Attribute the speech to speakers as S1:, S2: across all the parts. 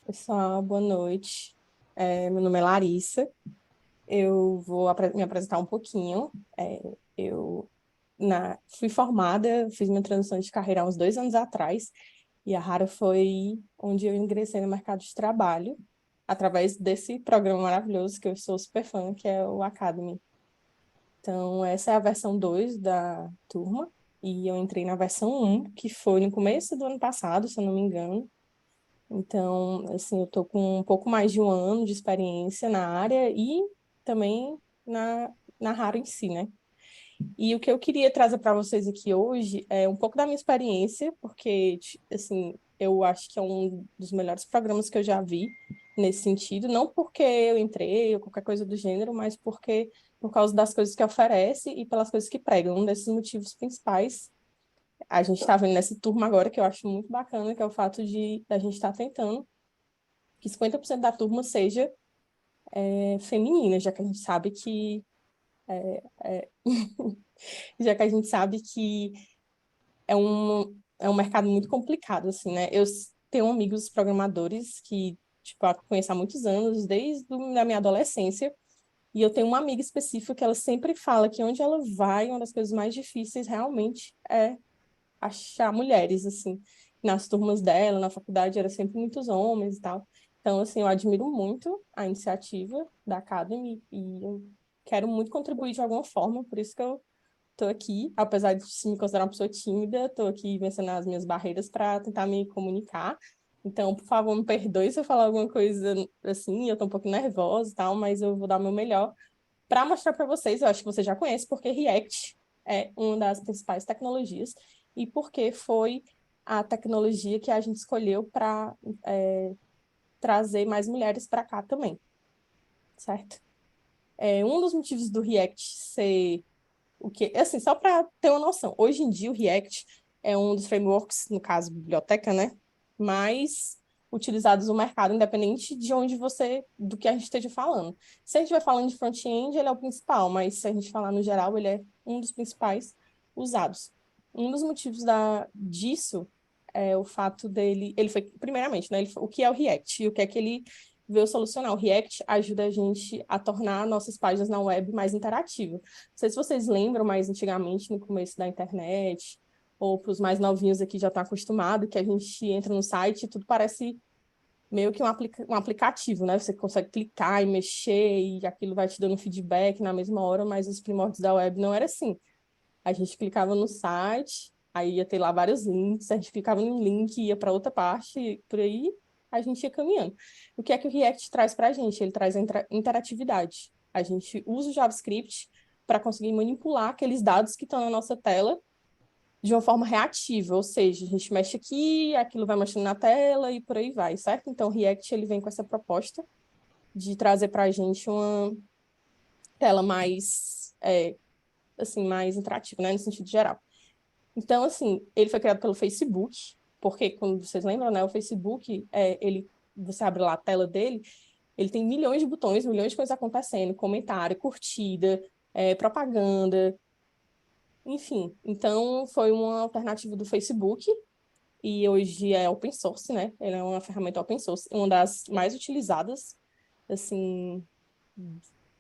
S1: Pessoal, boa noite. Meu nome é Larissa. Eu vou me apresentar um pouquinho. Eu fui formada, fiz minha transição de carreira há uns 2 anos atrás, e a Rara foi onde eu ingressei no mercado de trabalho, através desse programa maravilhoso que eu sou super fã, que é o Academy. Então, essa é a versão 2 da turma, e eu entrei na versão um, que foi no começo do ano passado, se eu não me engano. Então, assim, eu tô com um pouco mais de 1 ano de experiência na área e também na Raro em si, né? E o que eu queria trazer para vocês aqui hoje é um pouco da minha experiência, porque, assim, eu acho que é um dos melhores programas que eu já vi nesse sentido, não porque eu entrei ou qualquer coisa do gênero, mas por causa das coisas que oferece e pelas coisas que pregam. Um desses motivos principais a gente está vendo nessa turma agora, que eu acho muito bacana, que é o fato de a gente estar tentando que 50% da turma seja feminina, já que a gente sabe que já que a gente sabe que é um mercado muito complicado, assim, né? Eu tenho amigos programadores que, tipo, eu conheço há muitos anos, desde a minha adolescência, e eu tenho uma amiga específica que ela sempre fala que onde ela vai, uma das coisas mais difíceis realmente é achar mulheres, assim. Nas turmas dela, na faculdade, era sempre muitos homens e tal. Então, assim, eu admiro muito a iniciativa da Academy e eu quero muito contribuir de alguma forma, por isso que eu estou aqui, apesar de me considerar uma pessoa tímida, estou aqui vencendo as minhas barreiras para tentar me comunicar. Então, por favor, me perdoe se eu falar alguma coisa assim, eu estou um pouco nervosa e tal, mas eu vou dar o meu melhor para mostrar para vocês. Eu acho que você já conhece, porque React é uma das principais tecnologias e porque foi a tecnologia que a gente escolheu para trazer mais mulheres para cá também, certo? Um dos motivos do React ser o que, assim, só para ter uma noção, hoje em dia o React é um dos frameworks, no caso, biblioteca, né, mais utilizados no mercado, independente de onde do que a gente esteja falando. Se a gente vai falando de front-end, ele é o principal, mas se a gente falar no geral, ele é um dos principais usados. Um dos motivos disso é o fato ele foi, primeiramente, né, o que é o React e o que é que ele veio solucionar. O React ajuda a gente a tornar nossas páginas na web mais interativas. Não sei se vocês lembram, mas antigamente, no começo da internet, ou para os mais novinhos aqui já estão acostumados, que a gente entra no site e tudo parece meio que um aplicativo, né? Você consegue clicar e mexer e aquilo vai te dando feedback na mesma hora, mas os primórdios da web não era assim. A gente clicava no site, aí ia ter lá vários links, a gente clicava no link e ia para outra parte, e por aí a gente ia caminhando. O que é que o React traz para a gente? Ele traz a interatividade. A gente usa o JavaScript para conseguir manipular aqueles dados que estão na nossa tela de uma forma reativa, ou seja, a gente mexe aqui, aquilo vai mostrando na tela e por aí vai, certo? Então, o React ele vem com essa proposta de trazer para a gente uma tela mais, assim, mais interativa, né, no sentido geral. Então, assim, ele foi criado pelo Facebook, porque, como vocês lembram, né, o Facebook, você abre lá a tela dele, ele tem milhões de botões, milhões de coisas acontecendo, comentário, curtida, propaganda, enfim. Então, foi uma alternativa do Facebook, e hoje é open source, né? Ele é uma ferramenta open source, uma das mais utilizadas, assim,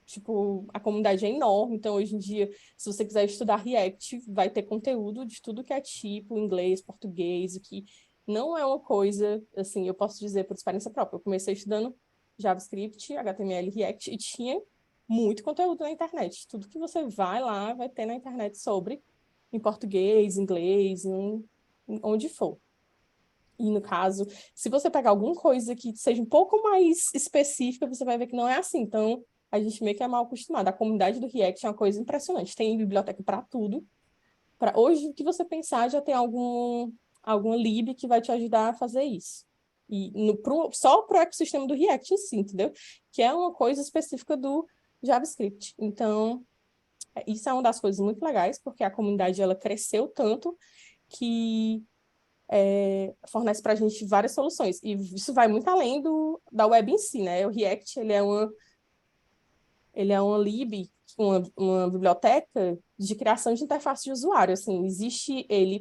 S1: tipo, a comunidade é enorme, então hoje em dia, se você quiser estudar React, vai ter conteúdo de tudo que é tipo, inglês, português, o que não é uma coisa, assim, eu posso dizer por experiência própria. Eu comecei estudando JavaScript, HTML, React, e tinha muito conteúdo na internet. Tudo que você vai lá, vai ter na internet sobre, em português, inglês, onde for. E no caso, se você pegar alguma coisa que seja um pouco mais específica, você vai ver que não é assim. Então, a gente meio que é mal acostumado. A comunidade do React é uma coisa impressionante. Tem biblioteca para tudo. Hoje, o que você pensar, já tem alguma lib que vai te ajudar a fazer isso. E só para o ecossistema do React em si, entendeu? Que é uma coisa específica do JavaScript. Então, isso é uma das coisas muito legais, porque a comunidade ela cresceu tanto que fornece para a gente várias soluções. E isso vai muito além da web em si, né? O React, ele é uma lib, uma biblioteca de criação de interface de usuário. Assim, existe ele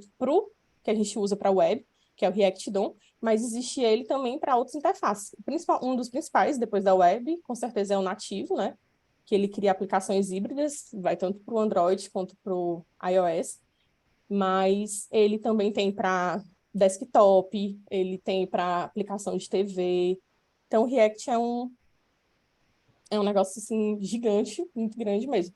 S1: que a gente usa para web, que é o React DOM, mas existe ele também para outras interfaces. Um dos principais, depois da web, com certeza é o nativo, né? Que ele cria aplicações híbridas, vai tanto para o Android quanto para o iOS, mas ele também tem para desktop, ele tem para aplicação de TV. Então, o React é um negócio assim, gigante, muito grande mesmo.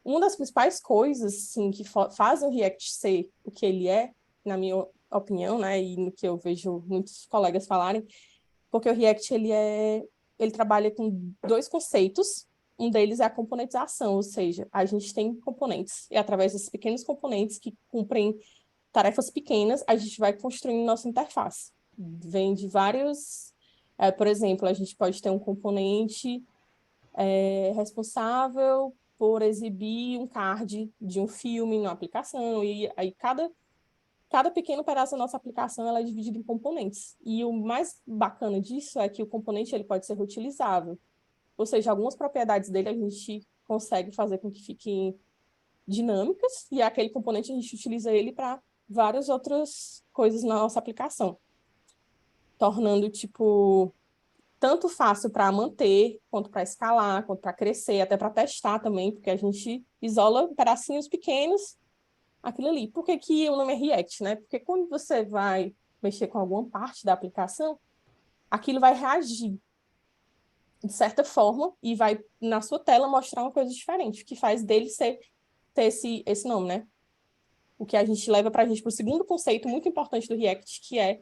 S1: Uma das principais coisas assim, que fazem o React ser o que ele é, na minha opinião, né, e no que eu vejo muitos colegas falarem, porque o React ele trabalha com dois conceitos. Um deles é a componentização, ou seja, a gente tem componentes, e através desses pequenos componentes que cumprem tarefas pequenas, a gente vai construindo nossa interface. Vem de vários... por exemplo, a gente pode ter um componente responsável por exibir um card de um filme na aplicação, e aí cada pequeno pedaço da nossa aplicação ela é dividida em componentes. E o mais bacana disso é que o componente ele pode ser reutilizável. Ou seja, algumas propriedades dele a gente consegue fazer com que fiquem dinâmicas, e aquele componente a gente utiliza ele para várias outras coisas na nossa aplicação, tornando, tipo, tanto fácil para manter, quanto para escalar, quanto para crescer, até para testar também, porque a gente isola pedacinhos pequenos aquilo ali. Por que que o nome é React, né? Porque quando você vai mexer com alguma parte da aplicação, aquilo vai reagir de certa forma e vai, na sua tela, mostrar uma coisa diferente, o que faz dele ter esse nome, né? O que a gente leva para a gente para o segundo conceito muito importante do React, que é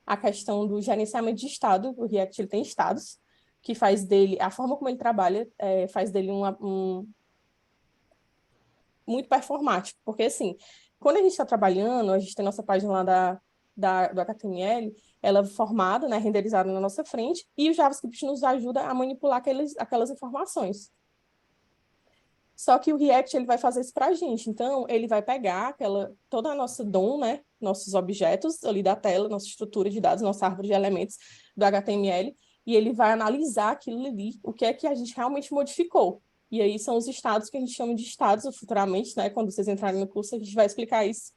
S1: a questão do gerenciamento de estado. O React ele tem estados, que faz dele, a forma como ele trabalha, faz dele muito performático, porque assim, quando a gente está trabalhando, a gente tem nossa página lá do HTML, ela é formada, né, renderizada na nossa frente, e o JavaScript nos ajuda a manipular aquelas informações. Só que o React ele vai fazer isso para a gente. Então, ele vai pegar toda a nossa DOM, né, nossos objetos ali da tela, nossa estrutura de dados, nossa árvore de elementos do HTML, e ele vai analisar aquilo ali, o que é que a gente realmente modificou. E aí são os estados que a gente chama de estados futuramente, né? Quando vocês entrarem no curso, a gente vai explicar isso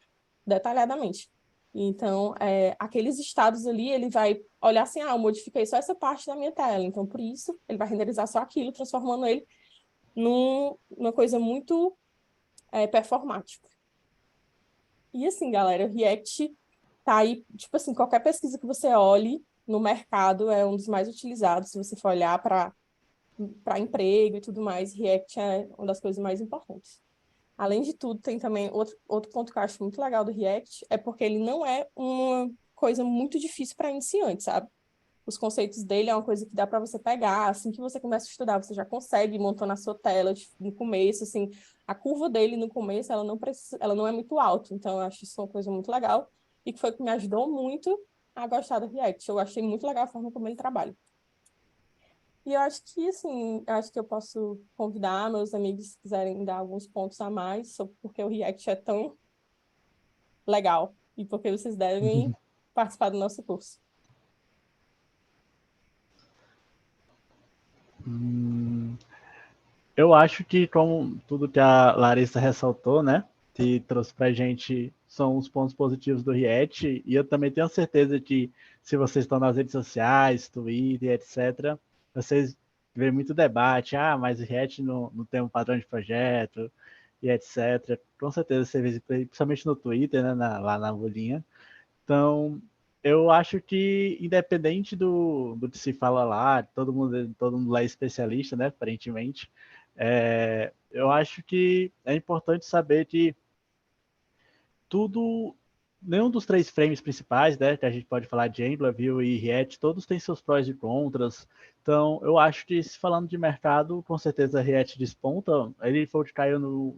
S1: detalhadamente. Então, aqueles estados ali, ele vai olhar assim, eu modifiquei só essa parte da minha tela. Então, por isso, ele vai renderizar só aquilo, transformando ele numa coisa muito performática. E assim, galera, o React tá aí, tipo assim, qualquer pesquisa que você olhe no mercado é um dos mais utilizados, se você for olhar para emprego e tudo mais, React é uma das coisas mais importantes. Além de tudo, tem também outro ponto que eu acho muito legal do React, é porque ele não é uma coisa muito difícil para iniciantes, sabe? Os conceitos dele é uma coisa que dá para você pegar, assim que você começa a estudar, você já consegue ir montando na sua tela, no começo, assim, a curva dele no começo, ela não é muito alta, então eu acho isso uma coisa muito legal, e que foi que me ajudou muito a gostar do React. Eu achei muito legal a forma como ele trabalha. E eu acho que, assim, acho que eu posso convidar meus amigos se quiserem dar alguns pontos a mais, sobre porque o React é tão legal, e porque vocês devem participar do nosso curso.
S2: Eu acho que, como tudo que a Larissa ressaltou, né, que trouxe para a gente são os pontos positivos do React, e eu também tenho certeza que se vocês estão nas redes sociais, Twitter, etc., vocês vêem muito debate, mas o React não tem um padrão de projeto, e etc. Com certeza você vê, principalmente no Twitter, né, lá na bolinha. Então, eu acho que, independente do que se fala lá, todo mundo lá é especialista, né, aparentemente, eu acho que é importante saber que tudo, nenhum dos três frames principais, né, que a gente pode falar de Angular, Vue e React, todos têm seus prós e contras. Então, eu acho que, se falando de mercado, com certeza React desponta. Ele foi o que caiu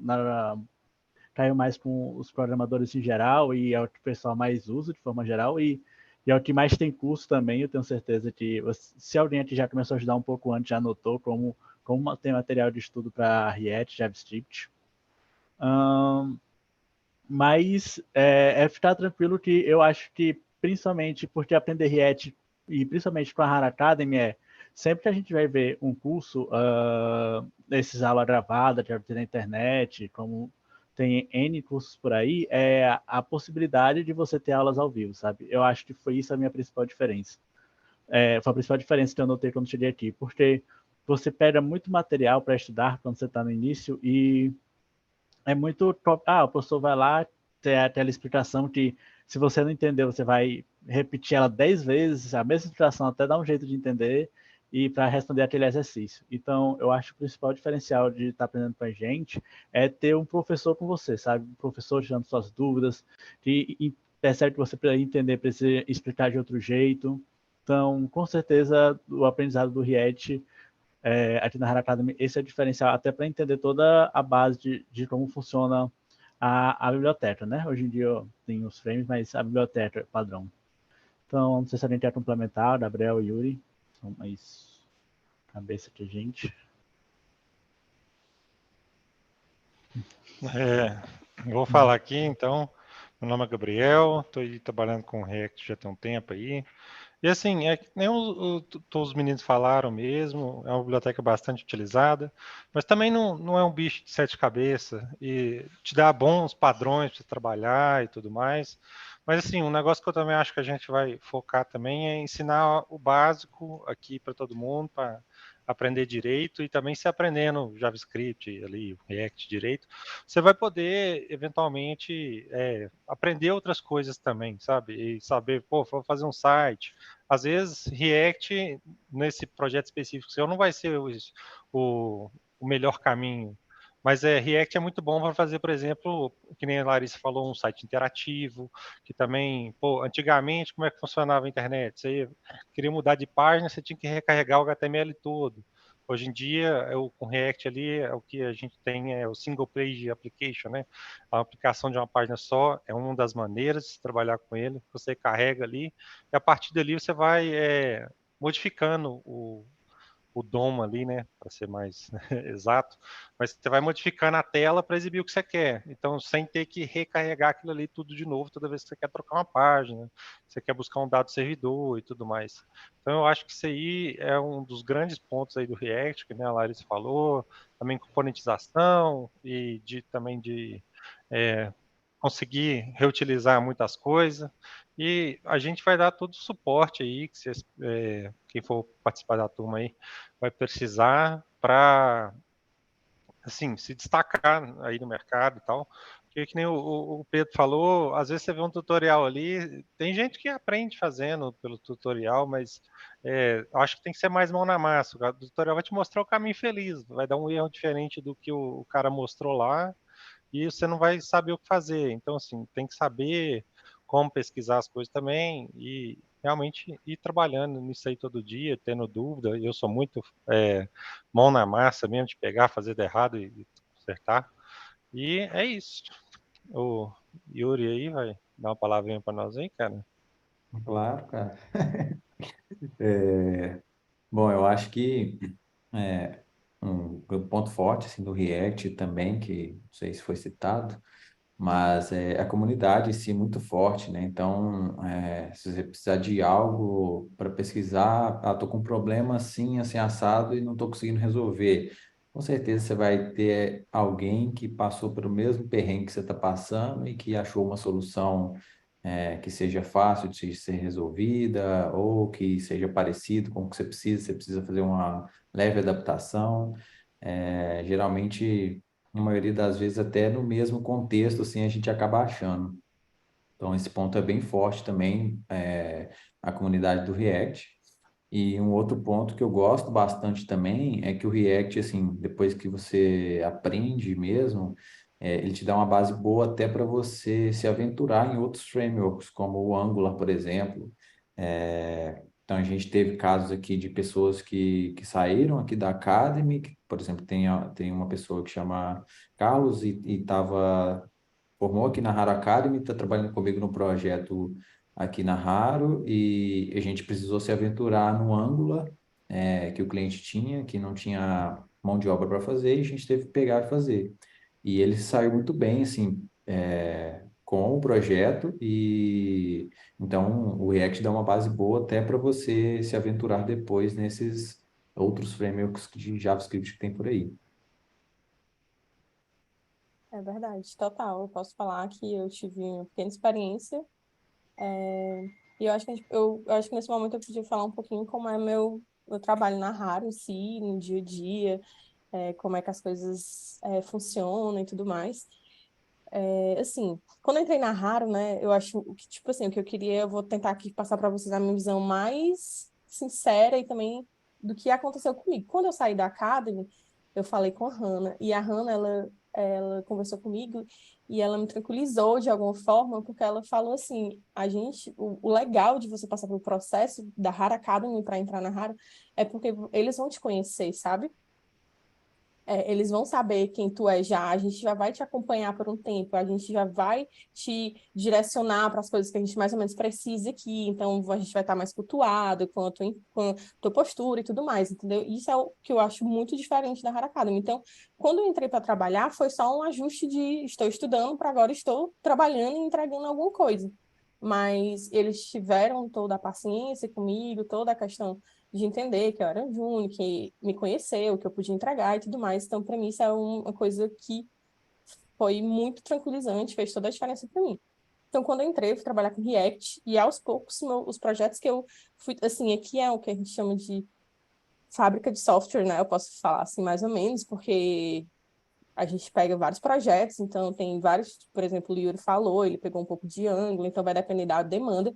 S2: mais com os programadores em geral e é o que o pessoal mais usa de forma geral e é o que mais tem curso também. Eu tenho certeza que se alguém aqui já começou a ajudar um pouco antes, já notou como tem material de estudo para React, JavaScript. Mas ficar tranquilo que eu acho que, principalmente porque aprender React e principalmente com a HANA Academy, sempre que a gente vai ver um curso, esses aula gravada que vai ter na internet, como tem N cursos por aí, é a possibilidade de você ter aulas ao vivo, sabe? Eu acho que foi isso a minha principal diferença. Foi a principal diferença que eu notei quando cheguei aqui, porque você pega muito material para estudar quando você está no início e é muito top. O professor vai lá, tem aquela explicação que se você não entendeu, você vai repetir ela 10 vezes, a mesma explicação até dar um jeito de entender e para responder aquele exercício. Então, eu acho que o principal diferencial de estar aprendendo com a gente é ter um professor com você, sabe? Um professor tirando suas dúvidas, que percebe que você precisa entender, precisa explicar de outro jeito. Então, com certeza, o aprendizado do RIET aqui na Hara Academy, esse é o diferencial, até para entender toda a base de como funciona a biblioteca, né? Hoje em dia tem os frames, mas a biblioteca é padrão. Então, não sei se alguém quer complementar, Gabriel e Yuri, são mais cabeça que a gente.
S3: Eu vou falar aqui, então. Meu nome é Gabriel, estou trabalhando com React já tem um tempo aí. E assim, é que nem todos os meninos falaram mesmo, é uma biblioteca bastante utilizada, mas também não é um bicho de sete cabeças e te dá bons padrões para trabalhar e tudo mais. Mas assim, um negócio que eu também acho que a gente vai focar também é ensinar o básico aqui para todo mundo, para aprender direito e também se aprendendo JavaScript ali, React direito, você vai poder eventualmente aprender outras coisas também, sabe? E saber, pô, vou fazer um site. Às vezes, React, nesse projeto específico seu, não vai ser o melhor caminho. Mas React é muito bom para fazer, por exemplo, que nem a Larissa falou, um site interativo, que também, pô, antigamente, como é que funcionava a internet? Você queria mudar de página, você tinha que recarregar o HTML todo. Hoje em dia, com React ali, o que a gente tem é o single page application, né? A aplicação de uma página só é uma das maneiras de se trabalhar com ele. Você carrega ali e a partir dali você vai modificando o DOM ali, né, para ser mais exato, mas você vai modificando a tela para exibir o que você quer. Então, sem ter que recarregar aquilo ali tudo de novo toda vez que você quer trocar uma página, você quer buscar um dado servidor e tudo mais. Então, eu acho que isso aí é um dos grandes pontos aí do React, que né, a Larissa falou, também componentização e também de conseguir reutilizar muitas coisas. E a gente vai dar todo o suporte aí, que vocês, quem for participar da turma aí, vai precisar para assim, se destacar aí no mercado e tal. Porque que nem o Pedro falou, às vezes você vê um tutorial ali, tem gente que aprende fazendo pelo tutorial, mas acho que tem que ser mais mão na massa. O tutorial vai te mostrar o caminho feliz, vai dar um erro diferente do que o cara mostrou lá, e você não vai saber o que fazer. Então, assim, tem que saber como pesquisar as coisas também e realmente ir trabalhando nisso aí todo dia, tendo dúvida. Eu sou muito mão na massa mesmo, de pegar, fazer de errado e consertar. E é isso. O Yuri aí vai dar uma palavrinha para nós aí, cara.
S4: Claro, cara. Bom, eu acho que um ponto forte assim, do React também, que não sei se foi citado, mas a comunidade em si é muito forte, né? Então, se você precisar de algo para pesquisar, tô com um problema assim, assim, assado e não estou conseguindo resolver. Com certeza você vai ter alguém que passou pelo mesmo perrengue que você está passando e que achou uma solução que seja fácil de ser resolvida ou que seja parecido com o que você precisa fazer uma leve adaptação. Geralmente na maioria das vezes até no mesmo contexto, assim, a gente acaba achando. Então, esse ponto é bem forte também, a comunidade do React. E um outro ponto que eu gosto bastante também é que o React, assim, depois que você aprende mesmo, ele te dá uma base boa até para você se aventurar em outros frameworks, como o Angular, por exemplo. Então, a gente teve casos aqui de pessoas que saíram aqui da Academy, que, por exemplo, tem uma pessoa que chama Carlos e formou aqui na Haro Academy, está trabalhando comigo no projeto aqui na Haro e a gente precisou se aventurar no Angular que o cliente tinha, que não tinha mão de obra para fazer e a gente teve que pegar e fazer. E ele saiu muito bem, assim, com o projeto e então o React dá uma base boa até para você se aventurar depois nesses outros frameworks de JavaScript que tem por aí.
S1: É verdade, total. Eu posso falar que eu tive uma pequena experiência. E eu acho que, eu acho que nesse momento eu podia falar um pouquinho como é meu trabalho na Raro em si, no dia a dia, como é que as coisas funcionam e tudo mais. Assim, quando eu entrei na Raro, né, eu acho que, tipo assim, o que eu queria, eu vou tentar aqui passar para vocês a minha visão mais sincera e também do que aconteceu comigo. Quando eu saí da Academy, eu falei com a Hannah, e a Hannah, ela conversou comigo e ela me tranquilizou de alguma forma, porque ela falou assim, o legal de você passar pelo processo da Raro Academy para entrar na Raro é porque eles vão te conhecer, sabe? Eles vão saber quem tu é já, a gente já vai te acompanhar por um tempo, a gente já vai te direcionar para as coisas que a gente mais ou menos precisa aqui, então a gente vai estar mais cultuado com a tua postura e tudo mais, entendeu? Isso é o que eu acho muito diferente da Hara Academy. Então, quando eu entrei para trabalhar, foi só um ajuste de estou estudando para agora estou trabalhando e entregando alguma coisa. Mas eles tiveram toda a paciência comigo, toda a questão de entender que eu era júnior, que me conheceu, que eu podia entregar e tudo mais. Então, para mim, isso é uma coisa que foi muito tranquilizante, fez toda a diferença para mim. Então, quando eu entrei, eu fui trabalhar com React, e aos poucos, os projetos que eu fui, assim, aqui é o que a gente chama de fábrica de software, né? Eu posso falar assim, mais ou menos, porque a gente pega vários projetos, então tem vários, por exemplo, o Yuri falou, ele pegou um pouco de Angular, então vai depender da demanda,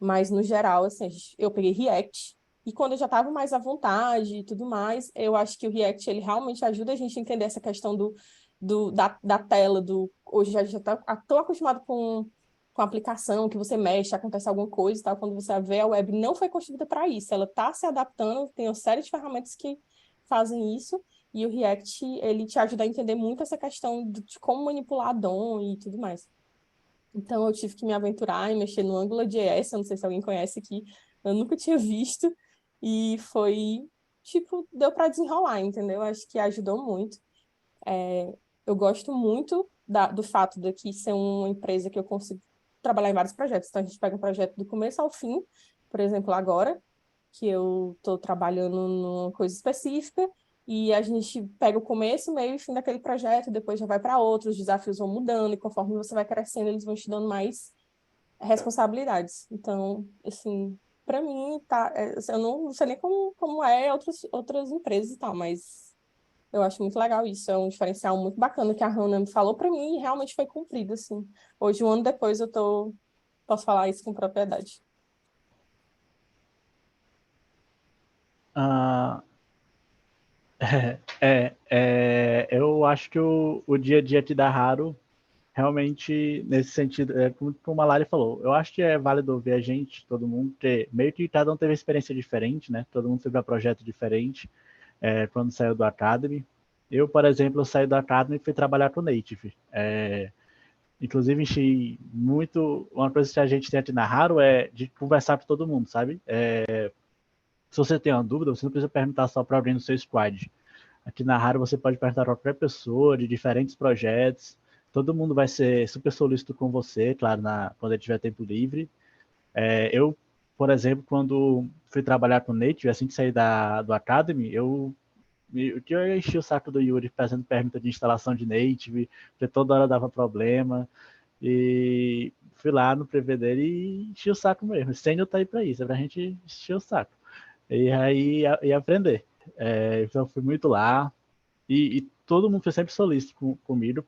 S1: mas no geral, assim, eu peguei React, e quando eu já estava mais à vontade e tudo mais, eu acho que o React, ele realmente ajuda a gente a entender essa questão da tela, hoje já estou acostumado com a aplicação, que você mexe, acontece alguma coisa e tal, quando você vê, a web não foi construída para isso, ela está se adaptando, tem uma série de ferramentas que fazem isso, e o React, ele te ajuda a entender muito essa questão de como manipular a DOM e tudo mais. Então, eu tive que me aventurar e mexer no AngularJS, eu não sei se alguém conhece aqui, eu nunca tinha visto, e foi, tipo, deu para desenrolar, entendeu? Acho que ajudou muito. Eu gosto muito do fato daqui ser uma empresa que eu consigo trabalhar em vários projetos. Então, a gente pega um projeto do começo ao fim, por exemplo, agora, que eu estou trabalhando numa coisa específica, e a gente pega o começo, meio e fim daquele projeto, depois já vai para outros, os desafios vão mudando, e conforme você vai crescendo, eles vão te dando mais responsabilidades. Então, assim, para mim, tá, assim, eu não sei nem como é outras empresas e tal, mas eu acho muito legal isso, é um diferencial muito bacana que a Hannah me falou para mim e realmente foi cumprido, assim. Hoje, um ano depois, posso falar isso com propriedade.
S2: Ah, eu acho que o dia a dia te dá raro, realmente, nesse sentido, como a Lari falou, eu acho que é válido ver a gente, todo mundo, ter, meio que cada um teve uma experiência diferente, né? Todo mundo teve um projeto diferente quando saiu do Academy. Eu, por exemplo, saí do Academy e fui trabalhar com Native. Inclusive, enchi muito. Uma coisa que a gente tem aqui na Raro é de conversar com todo mundo, sabe? Se você tem uma dúvida, você não precisa perguntar só para alguém no seu squad. Aqui na Raro você pode perguntar a qualquer pessoa de diferentes projetos. Todo mundo vai ser super solícito com você, claro, quando ele tiver tempo livre. Eu, por exemplo, quando fui trabalhar com Native, assim que saí do Academy, eu enchi o saco do Yuri fazendo pergunta de instalação de Native, porque toda hora dava problema. E fui lá no prevê dele e enchi o saco mesmo. O Sênior tá aí pra isso, é pra gente encher o saco. E aí e aprender. Então fui muito lá. E todo mundo foi sempre solícito comigo.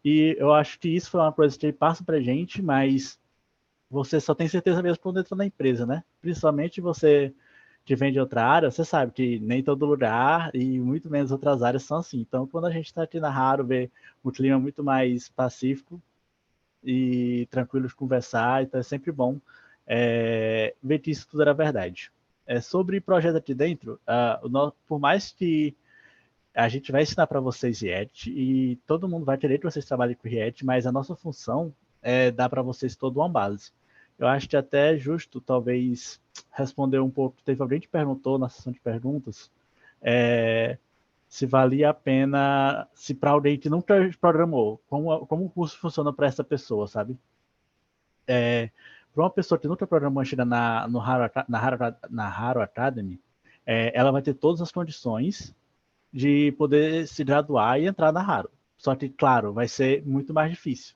S2: E eu acho que isso foi uma coisa que passa pra gente, mas você só tem certeza mesmo quando entra na empresa, né? Principalmente você que vem de outra área, você sabe que nem todo lugar e muito menos outras áreas são assim. Então, quando a gente está aqui na Raro, vê um clima muito mais pacífico e tranquilo de conversar, então é sempre bom ver que isso tudo era verdade. Sobre projeto aqui dentro, por mais que a gente vai ensinar para vocês React e todo mundo vai querer que vocês trabalhem com React, mas a nossa função é dar para vocês toda uma base. Eu acho que até é justo, talvez, responder um pouco. Teve alguém que perguntou na sessão de perguntas se valia a pena, se para alguém que nunca programou, como o curso funciona para essa pessoa, sabe? Para uma pessoa que nunca programou chega na Haro Academy, ela vai ter todas as condições de poder se graduar e entrar na Haro. Só que, claro, vai ser muito mais difícil.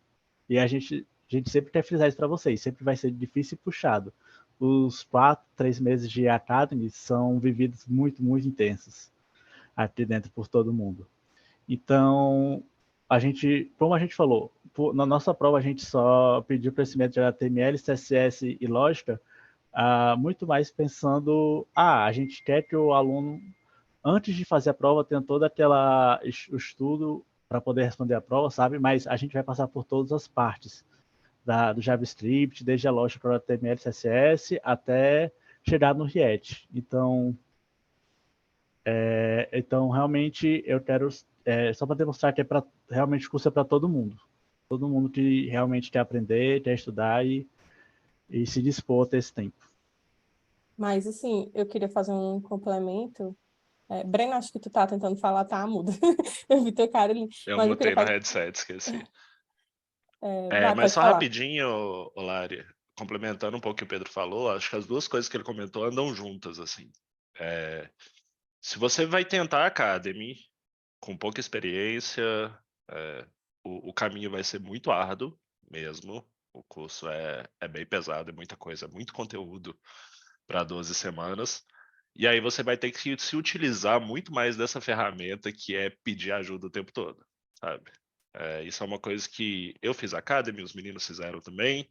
S2: E a gente sempre quer frisar isso para vocês, sempre vai ser difícil e puxado. Os 4, 3 meses de Academy são vividos muito, muito intensos aqui dentro por todo mundo. Então, como a gente falou, na nossa prova a gente só pediu conhecimento de HTML, CSS e lógica, muito mais pensando, a gente quer que o aluno, antes de fazer a prova, tenha todo o estudo para poder responder a prova, sabe? Mas a gente vai passar por todas as partes do JavaScript, desde a lógica para o HTML, CSS, até chegar no React. Então, realmente, eu quero, só para demonstrar que realmente o curso é para todo mundo. Todo mundo que realmente quer aprender, quer estudar e se dispor a ter esse tempo.
S1: Mas, assim, eu queria fazer um complemento. Breno, acho que tu tá tentando falar, tá muda. Eu vi teu cara ali.
S5: Eu
S1: Mas eu queria
S5: mutei no
S1: fazer...
S5: headset, esqueci.
S1: vai,
S5: Mas
S1: pode
S5: só
S1: falar.
S5: rapidinho, Lari, complementando um pouco o que o Pedro falou, acho que as duas coisas que ele comentou andam juntas, assim. Se você vai tentar a Academy com pouca experiência, o caminho vai ser muito árduo mesmo. O curso é bem pesado, é muita coisa, é muito conteúdo para 12 semanas. E aí você vai ter que se utilizar muito mais dessa ferramenta que é pedir ajuda o tempo todo, sabe? Isso é uma coisa que eu fiz Academy, os meninos fizeram também.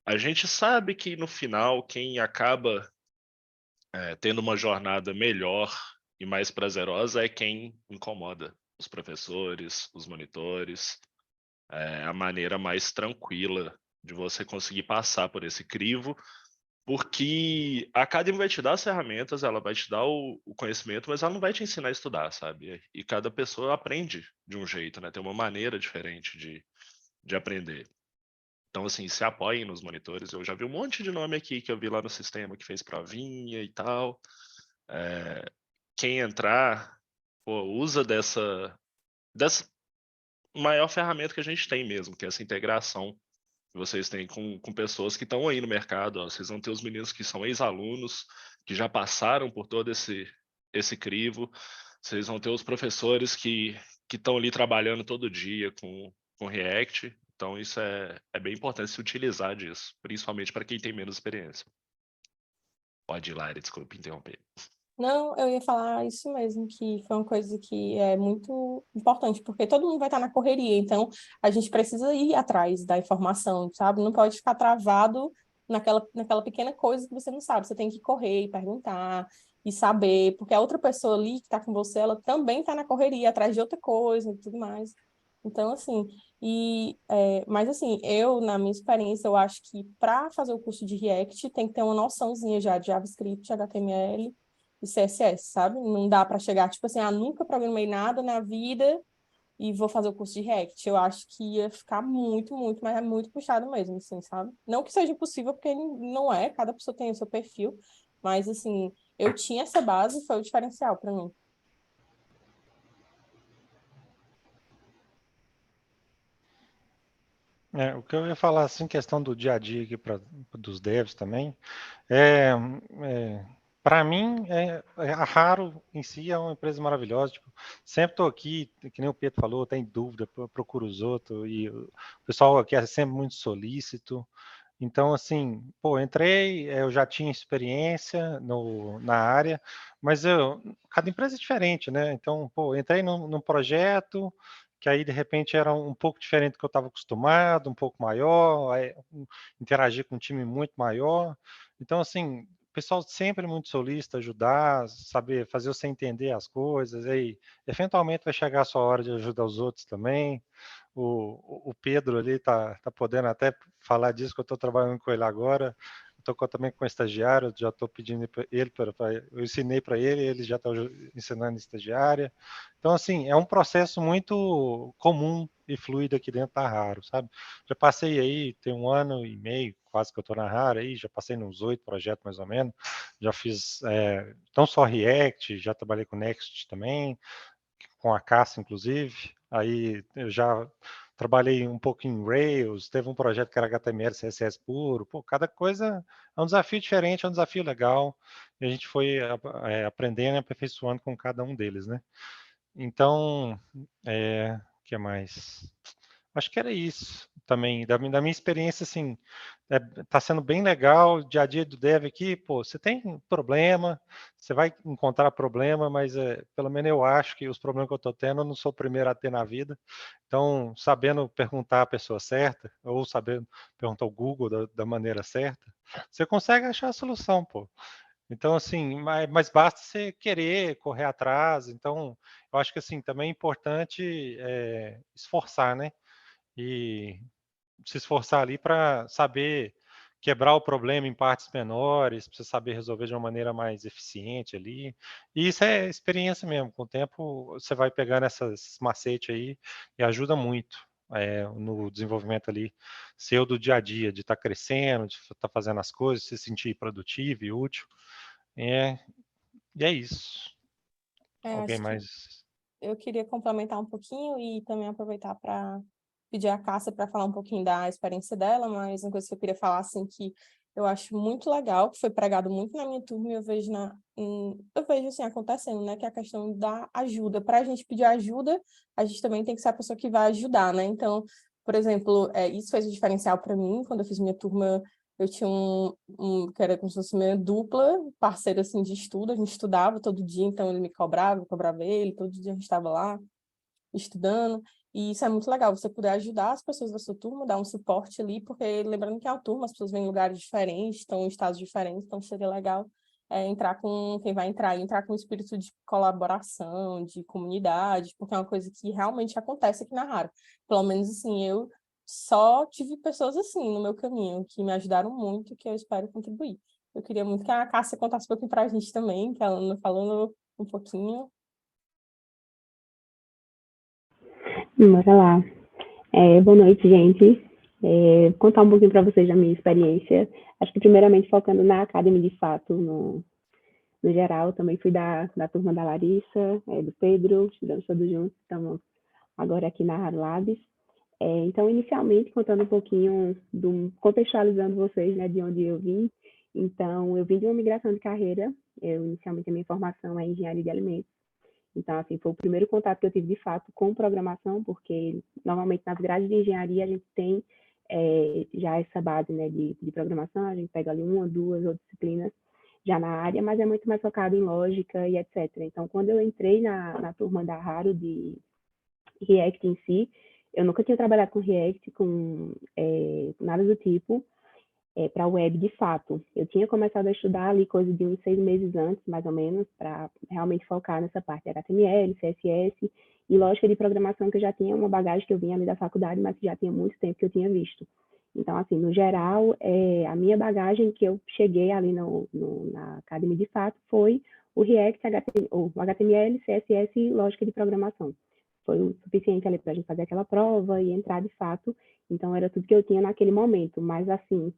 S5: A gente sabe que no final quem acaba tendo uma jornada melhor e mais prazerosa é quem incomoda os professores, os monitores. É a maneira mais tranquila de você conseguir passar por esse crivo, porque a Academy vai te dar as ferramentas, ela vai te dar o conhecimento, mas ela não vai te ensinar a estudar, sabe? E cada pessoa aprende de um jeito, né? Tem uma maneira diferente de aprender. Então, assim, se apoiem nos monitores. Eu já vi um monte de nome aqui que eu vi lá no sistema que fez provinha e tal. Quem entrar, pô, usa dessa maior ferramenta que a gente tem mesmo, que é essa integração que vocês têm com pessoas que estão aí no mercado. Ó. Vocês vão ter os meninos que são ex-alunos, que já passaram por todo esse crivo. Vocês vão ter os professores que estão ali trabalhando todo dia com React. Então, isso é bem importante se utilizar disso, principalmente para quem tem menos experiência. Pode ir, Laira, desculpe interromper.
S1: Não, eu ia falar isso mesmo, que foi uma coisa que é muito importante, porque todo mundo vai estar na correria, então a gente precisa ir atrás da informação, sabe? Não pode ficar travado naquela pequena coisa que você não sabe, você tem que correr e perguntar e saber, porque a outra pessoa ali que está com você, ela também está na correria, atrás de outra coisa e tudo mais. Então, assim, mas assim, na minha experiência, eu acho que para fazer o curso de React tem que ter uma noçãozinha já de JavaScript, HTML, e CSS, sabe? Não dá para chegar, tipo assim, nunca programei nada na vida e vou fazer o curso de React. Eu acho que ia ficar muito, muito, mas é muito puxado mesmo, assim, sabe? Não que seja impossível, porque não é, cada pessoa tem o seu perfil, mas, assim, eu tinha essa base, foi o diferencial para mim.
S3: O que eu ia falar, assim, questão do dia a dia aqui dos devs também, para mim, a Raro em si é uma empresa maravilhosa. Tipo, sempre estou aqui, que nem o Pedro falou, tem dúvida, procuro os outros, e o pessoal aqui é sempre muito solícito. Então, assim, pô, entrei, eu já tinha experiência na área, mas cada empresa é diferente, né? Então, pô, entrei num projeto que aí, de repente, era um pouco diferente do que eu estava acostumado, um pouco maior, interagir com um time muito maior. Então, assim, o pessoal sempre muito solícito, ajudar, saber fazer você entender as coisas, aí, eventualmente vai chegar a sua hora de ajudar os outros também. O Pedro ali está podendo até falar disso, que eu estou trabalhando com ele agora. Estou também com o estagiário, já estou pedindo ele, eu ensinei para ele, ele já está ensinando estagiária. Então, assim, é um processo muito comum e fluido aqui dentro da Raro, sabe? Já passei aí, tem 1 ano e meio, quase que eu estou na Raro aí, já passei nos 8 projetos mais ou menos, já fiz não só React, já trabalhei com Next também, com a Cássia, inclusive. Aí eu já trabalhei um pouco em Rails, teve um projeto que era HTML, CSS puro. Pô, cada coisa é um desafio diferente, é um desafio legal. E a gente foi aprendendo e aperfeiçoando com cada um deles, né? Então, o que mais? Acho que era isso também. Da minha experiência, assim, tá sendo bem legal. O dia a dia do dev aqui, pô, você tem problema, você vai encontrar problema, mas pelo menos eu acho que os problemas que eu tô tendo, eu não sou o primeiro a ter na vida. Então, sabendo perguntar a pessoa certa, ou sabendo perguntar ao Google da maneira certa, você consegue achar a solução, pô. Então, assim, mas basta você querer correr atrás. Então, eu acho que, assim, também é importante esforçar, né? E se esforçar ali para saber quebrar o problema em partes menores, para você saber resolver de uma maneira mais eficiente ali. E isso é experiência mesmo. Com o tempo, você vai pegando essas macetes aí e ajuda muito no desenvolvimento ali seu do dia a dia, de estar crescendo, de estar fazendo as coisas, se sentir produtivo e útil. E é isso. Alguém
S1: Acho que
S3: mais?
S1: eu queria complementar um pouquinho e também aproveitar para pedir a Cássia para falar um pouquinho da experiência dela, mas uma coisa que eu queria falar, assim, que eu acho muito legal, que foi pregado muito na minha turma e eu vejo, assim, acontecendo, né, que é a questão da ajuda. Para a gente pedir ajuda, a gente também tem que ser a pessoa que vai ajudar, né? Então, por exemplo, isso fez um diferencial para mim, quando eu fiz minha turma, eu tinha que era como se fosse minha dupla, parceiro, assim, de estudo, a gente estudava todo dia, então ele me cobrava, eu cobrava ele, todo dia a gente estava lá estudando, e isso é muito legal, você poder ajudar as pessoas da sua turma, dar um suporte ali, porque lembrando que é a turma, as pessoas vêm em lugares diferentes, estão em estados diferentes, então seria legal entrar com quem vai entrar com um espírito de colaboração, de comunidade, porque é uma coisa que realmente acontece aqui na Rara. Pelo menos assim, eu só tive pessoas assim no meu caminho, que me ajudaram muito, que eu espero contribuir. Eu queria muito que a Cássia contasse um pouquinho para a gente também, que ela anda falando um pouquinho.
S6: Bora lá. Boa noite, gente. Vou contar um pouquinho para vocês da minha experiência. Acho que primeiramente focando na Academy de fato, no geral. Também fui da turma da Larissa, do Pedro, estudamos todos juntos, estamos agora aqui na Hard Labs. Então, inicialmente, contando um pouquinho, contextualizando vocês, né, de onde eu vim. Então, eu vim de uma migração de carreira. Inicialmente, a minha formação é em engenharia de alimentos. Então, assim, foi o primeiro contato que eu tive, de fato, com programação, porque, normalmente, nas grades de engenharia, a gente tem já essa base, né, de programação, a gente pega ali uma, duas ou disciplinas já na área, mas é muito mais focado em lógica e etc. Então, quando eu entrei na turma da Haro de React em si, eu nunca tinha trabalhado com React, com nada do tipo, para web de fato. Eu tinha começado a estudar ali coisa de uns 6 meses antes, mais ou menos, para realmente focar nessa parte de HTML, CSS e lógica de programação, que eu já tinha uma bagagem que eu vinha ali da faculdade, mas que já tinha muito tempo que eu tinha visto. Então, assim, no geral, a minha bagagem que eu cheguei ali na Academy de fato foi o React, o HTML, CSS e lógica de programação. Foi o suficiente ali para a gente fazer aquela prova e entrar de fato. Então, era tudo que eu tinha naquele momento. Mas, assim,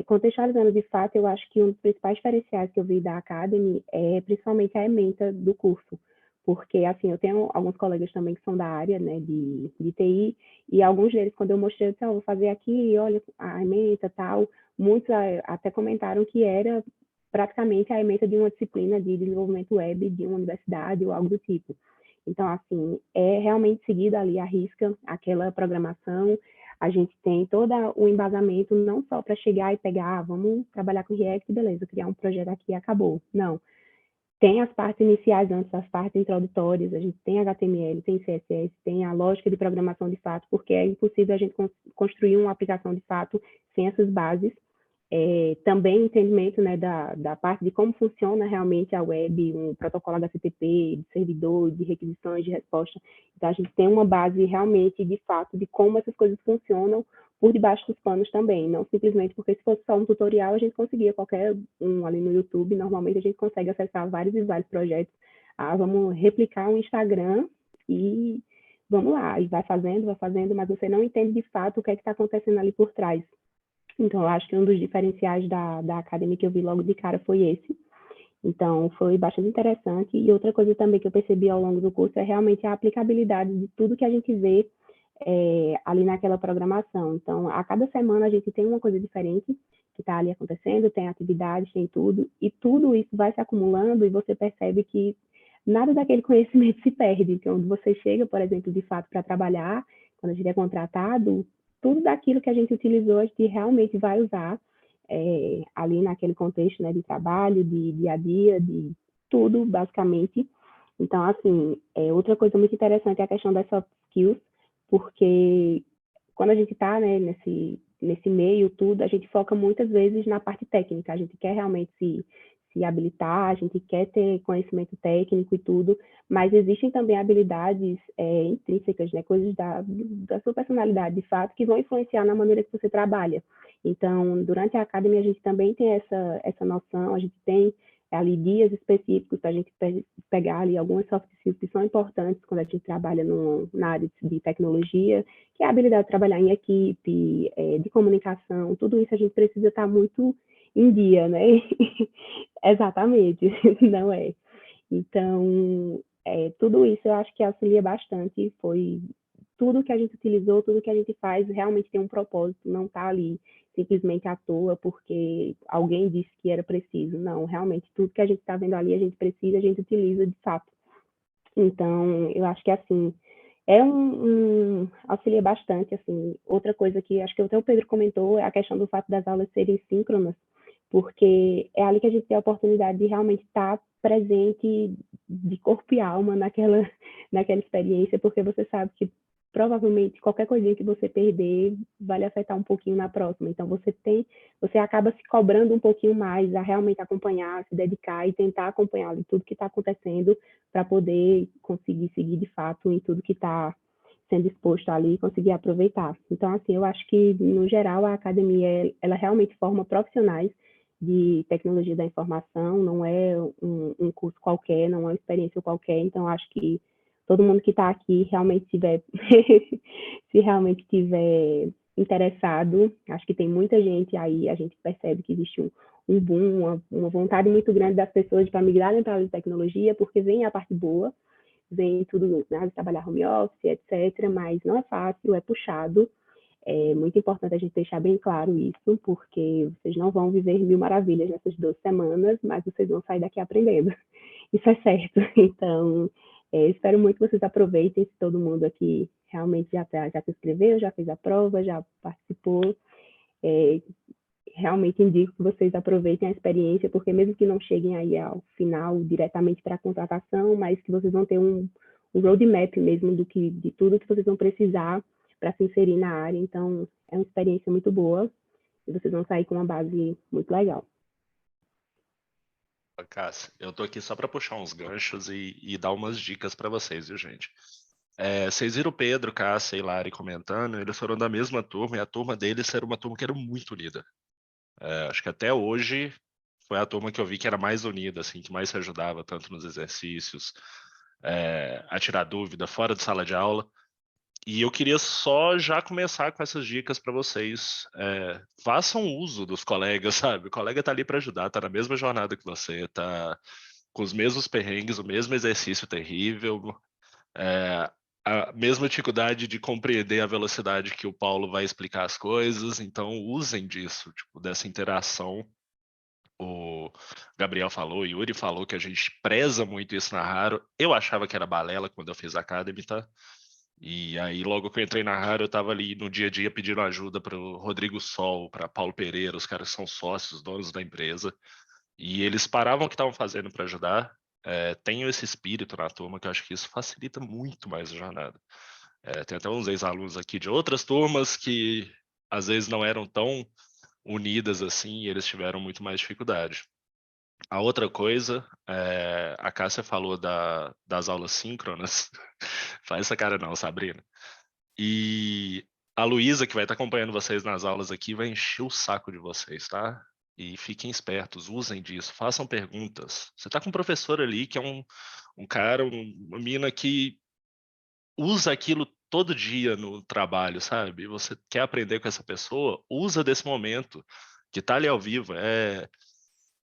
S6: contextualizando de fato, eu acho que um dos principais diferenciais que eu vi da Academy é principalmente a ementa do curso. Porque, assim, eu tenho alguns colegas também que são da área, né, de TI, e alguns deles, quando eu mostrei, eu disse, vou fazer aqui, olha, a ementa tal, muitos até comentaram que era praticamente a ementa de uma disciplina de desenvolvimento web de uma universidade ou algo do tipo. Então, assim, é realmente seguida ali à risca aquela programação. A gente tem todo o embasamento, não só para chegar e pegar, vamos trabalhar com React, beleza, criar um projeto aqui e acabou. Não. Tem as partes iniciais antes, as partes introdutórias, a gente tem HTML, tem CSS, tem a lógica de programação de fato, porque é impossível a gente construir uma aplicação de fato sem essas bases. Também entendimento, né, da parte de como funciona realmente a web, um protocolo HTTP, de servidor, de requisições, de resposta. Então, a gente tem uma base realmente, de fato, de como essas coisas funcionam por debaixo dos panos também, não simplesmente porque se fosse só um tutorial, a gente conseguia qualquer um ali no YouTube, normalmente a gente consegue acessar vários e vários projetos. Vamos replicar um Instagram e vamos lá, e vai fazendo, mas você não entende de fato o que é que está acontecendo ali por trás. Então, eu acho que um dos diferenciais da Academy que eu vi logo de cara foi esse. Então, foi bastante interessante. E outra coisa também que eu percebi ao longo do curso é realmente a aplicabilidade de tudo que a gente vê ali naquela programação. Então, a cada semana a gente tem uma coisa diferente que está ali acontecendo, tem atividades, tem tudo, e tudo isso vai se acumulando e você percebe que nada daquele conhecimento se perde. Então, quando você chega, por exemplo, de fato, para trabalhar, quando a gente é contratado, tudo daquilo que a gente utilizou, a gente realmente vai usar ali naquele contexto, né, de trabalho, de dia a dia, de tudo, basicamente. Então, assim, outra coisa muito interessante é a questão das soft skills, porque quando a gente está, né, nesse meio, tudo, a gente foca muitas vezes na parte técnica, a gente quer realmente se habilitar, a gente quer ter conhecimento técnico e tudo, mas existem também habilidades intrínsecas, né, coisas da sua personalidade, de fato, que vão influenciar na maneira que você trabalha. Então, durante a academia, a gente também tem essa noção, a gente tem ali dias específicos para a gente pegar ali algumas soft skills que são importantes quando a gente trabalha na área de tecnologia, que é a habilidade de trabalhar em equipe, de comunicação, tudo isso a gente precisa estar muito em dia, né? Exatamente, não é? Então, tudo isso eu acho que auxilia bastante, foi tudo que a gente utilizou, tudo que a gente faz realmente tem um propósito, não está ali simplesmente à toa porque alguém disse que era preciso. Não, realmente tudo que a gente está vendo ali a gente precisa, a gente utiliza de fato. Então, eu acho que assim, auxilia bastante, assim. Outra coisa que acho que até o Pedro comentou é a questão do fato das aulas serem síncronas, porque é ali que a gente tem a oportunidade de realmente estar presente de corpo e alma naquela experiência, porque você sabe que provavelmente qualquer coisinha que você perder vai lhe afetar um pouquinho na próxima. Então você acaba se cobrando um pouquinho mais a realmente acompanhar, se dedicar e tentar acompanhar tudo que está acontecendo para poder conseguir seguir de fato em tudo que está sendo exposto ali e conseguir aproveitar. Então, assim, eu acho que, no geral, a academia, ela realmente forma profissionais de tecnologia da informação, não é um curso qualquer, não é uma experiência qualquer, então acho que todo mundo que está aqui realmente tiver, se realmente tiver interessado, acho que tem muita gente aí, a gente percebe que existe um boom, uma vontade muito grande das pessoas para migrarem para a área de tecnologia, porque vem a parte boa, vem tudo, né, trabalhar home office, etc., mas não é fácil, é puxado. É muito importante a gente deixar bem claro isso, porque vocês não vão viver mil maravilhas nessas 2 semanas, mas vocês vão sair daqui aprendendo. Isso é certo. Então, espero muito que vocês aproveitem, se todo mundo aqui realmente já se inscreveu, já fez a prova, já participou. Realmente indico que vocês aproveitem a experiência, porque mesmo que não cheguem aí ao final diretamente para a contratação, mas que vocês vão ter um roadmap mesmo de tudo que vocês vão precisar para se inserir na área. Então, é uma experiência muito boa e vocês vão sair com uma base muito legal.
S5: Cássia, eu tô aqui só para puxar uns ganchos e dar umas dicas para vocês, viu, gente? Vocês viram o Pedro, Cássia e Lari comentando, eles foram da mesma turma e a turma deles era uma turma que era muito unida. Acho que até hoje foi a turma que eu vi que era mais unida, assim, que mais se ajudava, tanto nos exercícios, a tirar dúvida, fora de sala de aula. E eu queria só já começar com essas dicas para vocês. Façam uso dos colegas, sabe? O colega tá ali para ajudar, tá na mesma jornada que você, tá com os mesmos perrengues, o mesmo exercício terrível, a mesma dificuldade de compreender a velocidade que o Paulo vai explicar as coisas. Então, usem disso, tipo, dessa interação. O Gabriel falou, o Yuri falou que a gente preza muito isso na Raro. Eu achava que era balela quando eu fiz a Academy, tá? E aí, logo que eu entrei na Raro, eu estava ali no dia a dia pedindo ajuda para o Rodrigo Sol, para Paulo Pereira, os caras são sócios, donos da empresa. E eles paravam o que estavam fazendo para ajudar. Tenho esse espírito na turma, que eu acho que isso facilita muito mais a jornada. Tem até uns ex-alunos aqui de outras turmas que às vezes não eram tão unidas assim e eles tiveram muito mais dificuldade. A outra coisa, a Cássia falou das aulas síncronas. Faz essa cara não, Sabrina. E a Luísa, que vai estar acompanhando vocês nas aulas aqui, vai encher o saco de vocês, tá? E fiquem espertos, usem disso, façam perguntas. Você está com um professor ali que é um cara, uma mina que usa aquilo todo dia no trabalho, sabe? Você quer aprender com essa pessoa, usa desse momento que está ali ao vivo. É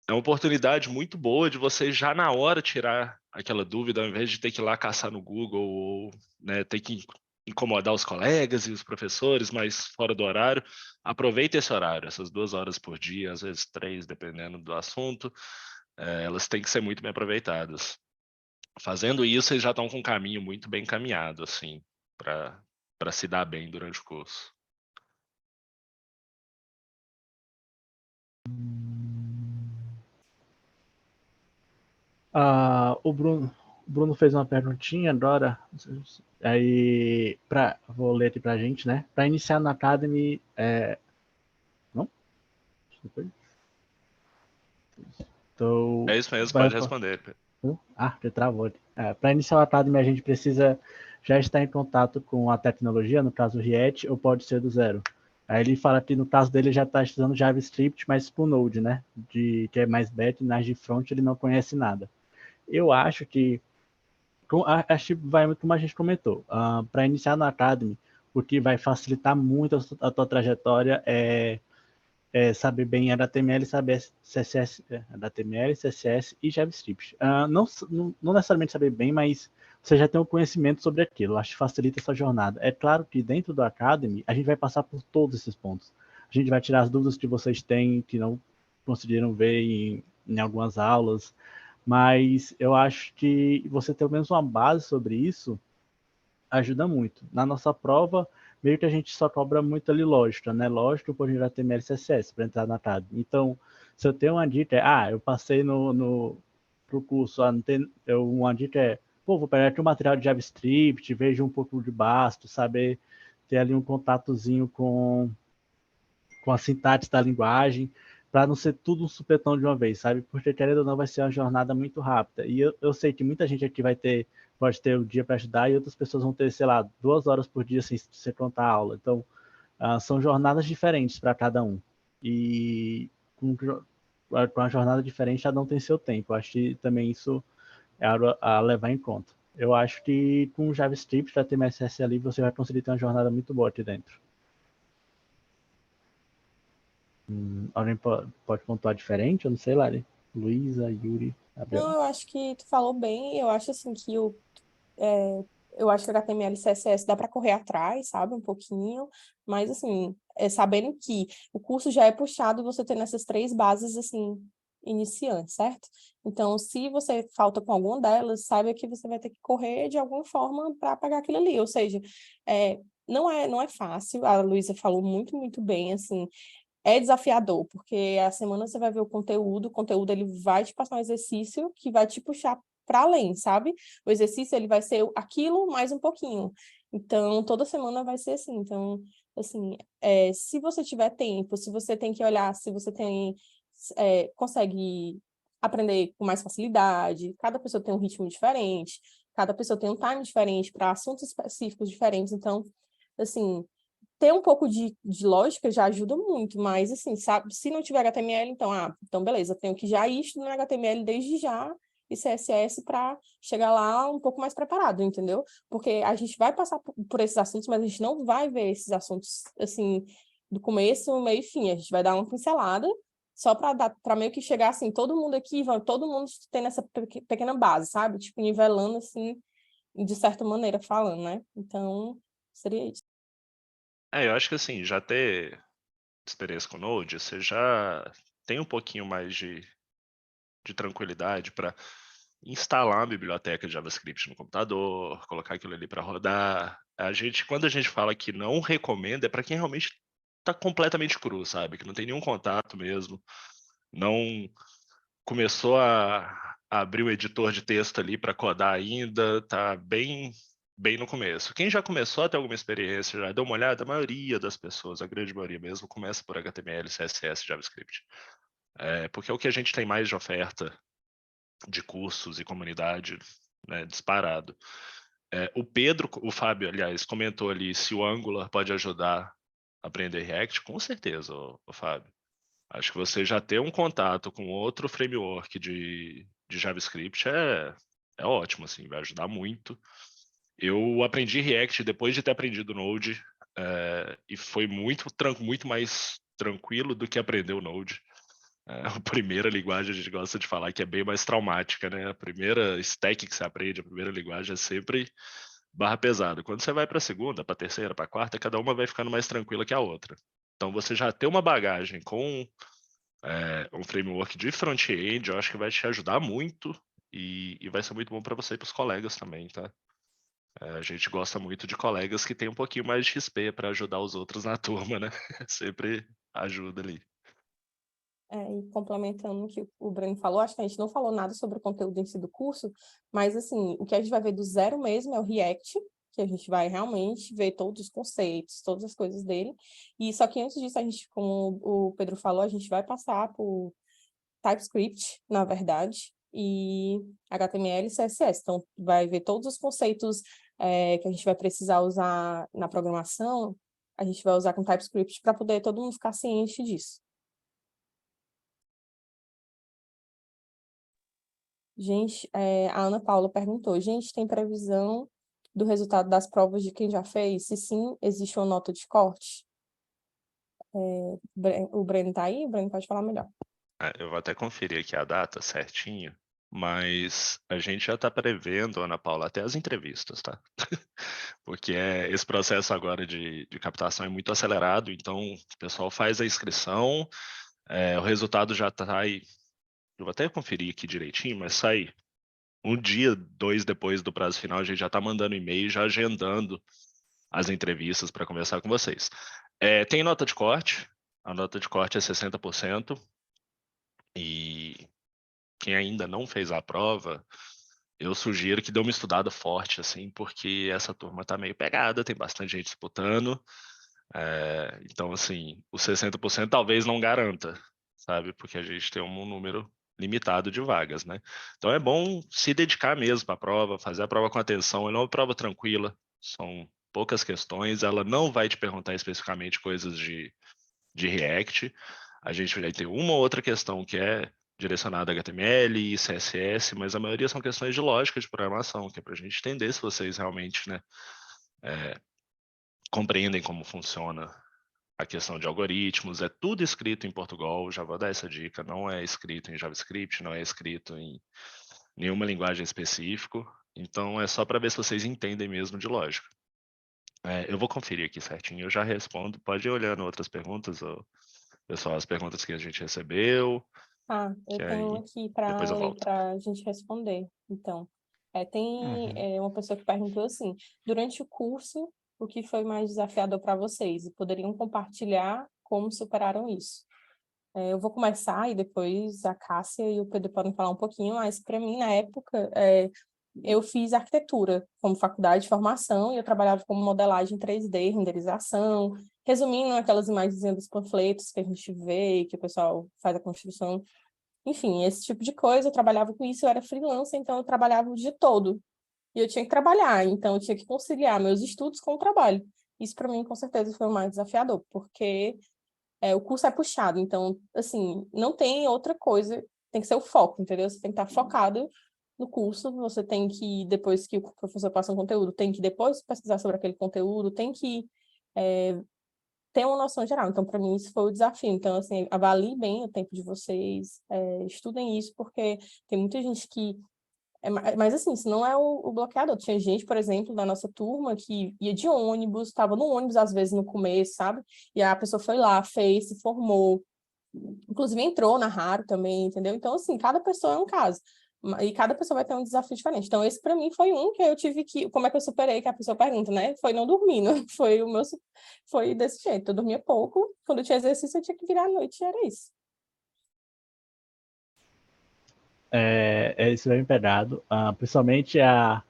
S5: uma oportunidade muito boa de você já na hora tirar aquela dúvida, ao invés de ter que ir lá caçar no Google ou, né, ter que incomodar os colegas e os professores, mas fora do horário. Aproveite esse horário, essas 2 horas por dia, às vezes 3, dependendo do assunto. Elas têm que ser muito bem aproveitadas. Fazendo isso, vocês já estão com um caminho muito bem encaminhado, assim, para se dar bem durante o curso.
S2: O Bruno fez uma perguntinha, Dora. Aí, vou ler aqui pra gente, né? Para iniciar na Academy. Não? Então,
S5: É isso mesmo, pode responder.
S2: que travou aqui. Para iniciar o Academy, a gente precisa já estar em contato com a tecnologia, no caso o React, ou pode ser do zero. Aí ele fala que no caso dele já está estudando JavaScript, mas para o Node, né? Que é mais back, nas de front ele não conhece nada. Eu acho que acho que vai muito como a gente comentou. Para iniciar no Academy, o que vai facilitar muito a tua trajetória é saber bem HTML, saber CSS, HTML, CSS e JavaScript. Não necessariamente saber bem, mas você já tem um conhecimento sobre aquilo. Acho que facilita essa jornada. É claro que dentro do Academy, a gente vai passar por todos esses pontos. A gente vai tirar as dúvidas que vocês têm, que não conseguiram ver em algumas aulas, mas eu acho que você ter pelo menos uma base sobre isso ajuda muito. Na nossa prova, meio que a gente só cobra muito ali lógica, né? Lógica por HTML e CSS para entrar na Academy. Então, se eu tenho uma dica, eu passei pro curso, uma dica vou pegar aqui um material de JavaScript, vejo um pouco de Basto, saber ter ali um contatozinho com a sintaxe da linguagem, para não ser tudo um supetão de uma vez, sabe? Porque, querendo ou não, vai ser uma jornada muito rápida. E eu sei que muita gente aqui pode ter o dia para estudar e outras pessoas vão ter, sei lá, 2 horas por dia sem você contar a aula. Então, são jornadas diferentes para cada um. E com uma jornada diferente, cada um tem seu tempo. Eu acho que também isso é a levar em conta. Eu acho que com JavaScript, HTML, CSS ali, você vai conseguir ter uma jornada muito boa aqui dentro. Alguém pode pontuar diferente? Eu não sei, Lari. Luísa, Yuri, Gabriel.
S1: Não, eu acho que tu falou bem. Eu acho assim que eu acho que o HTML e CSS dá para correr atrás, sabe, um pouquinho, mas assim, sabendo que o curso já é puxado, você tendo essas 3 bases assim iniciantes, certo? Então, se você falta com alguma delas, saiba que você vai ter que correr de alguma forma para pagar aquilo ali. Ou seja, não é fácil. A Luísa falou muito, muito bem, assim. É desafiador, porque a semana você vai ver o conteúdo ele vai te passar um exercício que vai te puxar para além, sabe? O exercício ele vai ser aquilo mais um pouquinho. Então, toda semana vai ser assim. Então, assim, se você tiver tempo, se você tem que olhar, se você consegue aprender com mais facilidade, cada pessoa tem um ritmo diferente, cada pessoa tem um time diferente para assuntos específicos diferentes. Então, assim, ter um pouco de lógica já ajuda muito, mas assim, sabe, se não tiver HTML, então beleza, tenho que já ir estudando HTML desde já e CSS para chegar lá um pouco mais preparado, entendeu? Porque a gente vai passar por esses assuntos, mas a gente não vai ver esses assuntos assim do começo, meio e fim. A gente vai dar uma pincelada só para meio que chegar assim, todo mundo aqui, todo mundo tendo essa pequena base, sabe? Tipo, nivelando assim, de certa maneira falando, né? Então, seria isso.
S5: Eu acho que assim, já ter experiência com Node, você já tem um pouquinho mais de tranquilidade para instalar uma biblioteca de JavaScript no computador, colocar aquilo ali para rodar. Quando a gente fala que não recomenda, é para quem realmente está completamente cru, sabe? Que não tem nenhum contato mesmo, não começou a abrir o editor de texto ali para codar ainda, tá bem no começo. Quem já começou a ter alguma experiência, já deu uma olhada, a maioria das pessoas, a grande maioria mesmo, começa por HTML, CSS, JavaScript. Porque é o que a gente tem mais de oferta de cursos e comunidade, né, disparado. O Fábio, aliás, comentou ali se o Angular pode ajudar a aprender React, com certeza, o Fábio. Acho que você já ter um contato com outro framework de JavaScript é ótimo, assim, vai ajudar muito. Eu aprendi React depois de ter aprendido Node, e foi muito mais tranquilo do que aprender o Node. A primeira linguagem a gente gosta de falar que é bem mais traumática, né? A primeira stack que você aprende, a primeira linguagem é sempre barra pesada. Quando você vai para a segunda, para a terceira, para a quarta, cada uma vai ficando mais tranquila que a outra. Então, você já ter uma bagagem com um framework de front-end, eu acho que vai te ajudar muito e vai ser muito bom para você e para os colegas também, tá? A gente gosta muito de colegas que têm um pouquinho mais de XP para ajudar os outros na turma, né? Sempre ajuda ali.
S1: E complementando o que o Breno falou, acho que a gente não falou nada sobre o conteúdo em si do curso, mas, assim, o que a gente vai ver do zero mesmo é o React, que a gente vai realmente ver todos os conceitos, todas as coisas dele. E só que antes disso, a gente, como o Pedro falou, a gente vai passar por TypeScript, na verdade, e HTML e CSS. Então, vai ver todos os conceitos que a gente vai precisar usar na programação, a gente vai usar com TypeScript para poder todo mundo ficar ciente disso. Gente, a Ana Paula perguntou, gente, tem previsão do resultado das provas de quem já fez? Se sim, existe uma nota de corte? O Breno tá aí? O Breno pode falar melhor.
S5: Eu vou até conferir aqui a data certinho, mas a gente já está prevendo, Ana Paula, até as entrevistas, tá? Porque esse processo agora de captação é muito acelerado, então o pessoal faz a inscrição, o resultado já está aí. Eu vou até conferir aqui direitinho, mas sai um dia, 2 depois do prazo final, a gente já está mandando e-mail, já agendando as entrevistas para conversar com vocês. Tem nota de corte, a nota de corte é 60%, e quem ainda não fez a prova, eu sugiro que dê uma estudada forte, assim, porque essa turma tá meio pegada, tem bastante gente disputando. Então, assim, os 60% talvez não garanta, sabe? Porque a gente tem um número limitado de vagas, né? Então é bom se dedicar mesmo para a prova, fazer a prova com atenção. É uma prova tranquila, são poucas questões, ela não vai te perguntar especificamente coisas de React. A gente vai ter uma ou outra questão que é direcionada a HTML e CSS, mas a maioria são questões de lógica de programação, que é para a gente entender se vocês realmente, né, compreendem como funciona a questão de algoritmos. É tudo escrito em Portugal, já vou dar essa dica, não é escrito em JavaScript, não é escrito em nenhuma linguagem específica, então é só para ver se vocês entendem mesmo de lógica. Eu vou conferir aqui certinho, eu já respondo, pode ir olhando outras perguntas, pessoal, as perguntas que a gente recebeu,
S1: Eu
S5: que
S1: tenho
S5: aí
S1: aqui
S5: depois
S1: para
S5: eu
S1: ler
S5: volto.
S1: para a gente responder. Então, tem
S3: Uhum.
S1: uma pessoa que perguntou assim, durante o curso, o que foi mais desafiador para vocês? E poderiam compartilhar como superaram isso? Eu vou começar e depois a Cássia e o Pedro podem falar um pouquinho, mas para mim, na época, eu fiz arquitetura como faculdade de formação e eu trabalhava como modelagem 3D, renderização, resumindo aquelas imagens dos panfletos que a gente vê, que o pessoal faz a construção. Enfim, esse tipo de coisa, eu trabalhava com isso, eu era freelancer, então eu trabalhava o dia todo. E eu tinha que trabalhar, então eu tinha que conciliar meus estudos com o trabalho. Isso para mim, com certeza, foi o mais desafiador, porque o curso é puxado, então, assim, não tem outra coisa, tem que ser o foco, entendeu? Você tem que estar focado no curso, você tem que, depois que o professor passa um conteúdo, tem que depois pesquisar sobre aquele conteúdo, tem que ter uma noção geral. Então, para mim, isso foi o desafio. Então, assim, avalie bem o tempo de vocês, estudem isso, porque tem muita gente que mas assim, isso não é o bloqueador. Tinha gente, por exemplo, da nossa turma que ia de ônibus, estava no ônibus às vezes no começo, sabe? E a pessoa foi lá, fez, se formou, inclusive entrou na Raro também, entendeu? Então, assim, cada pessoa é um caso. E cada pessoa vai ter um desafio diferente. Então, esse para mim foi um que eu tive que. Como é que eu superei? Que a pessoa pergunta, né? Foi não dormindo. Foi desse jeito. Eu dormia pouco. Quando eu tinha exercício, eu tinha que virar à noite, e era isso.
S2: Isso bem pegado. Principalmente a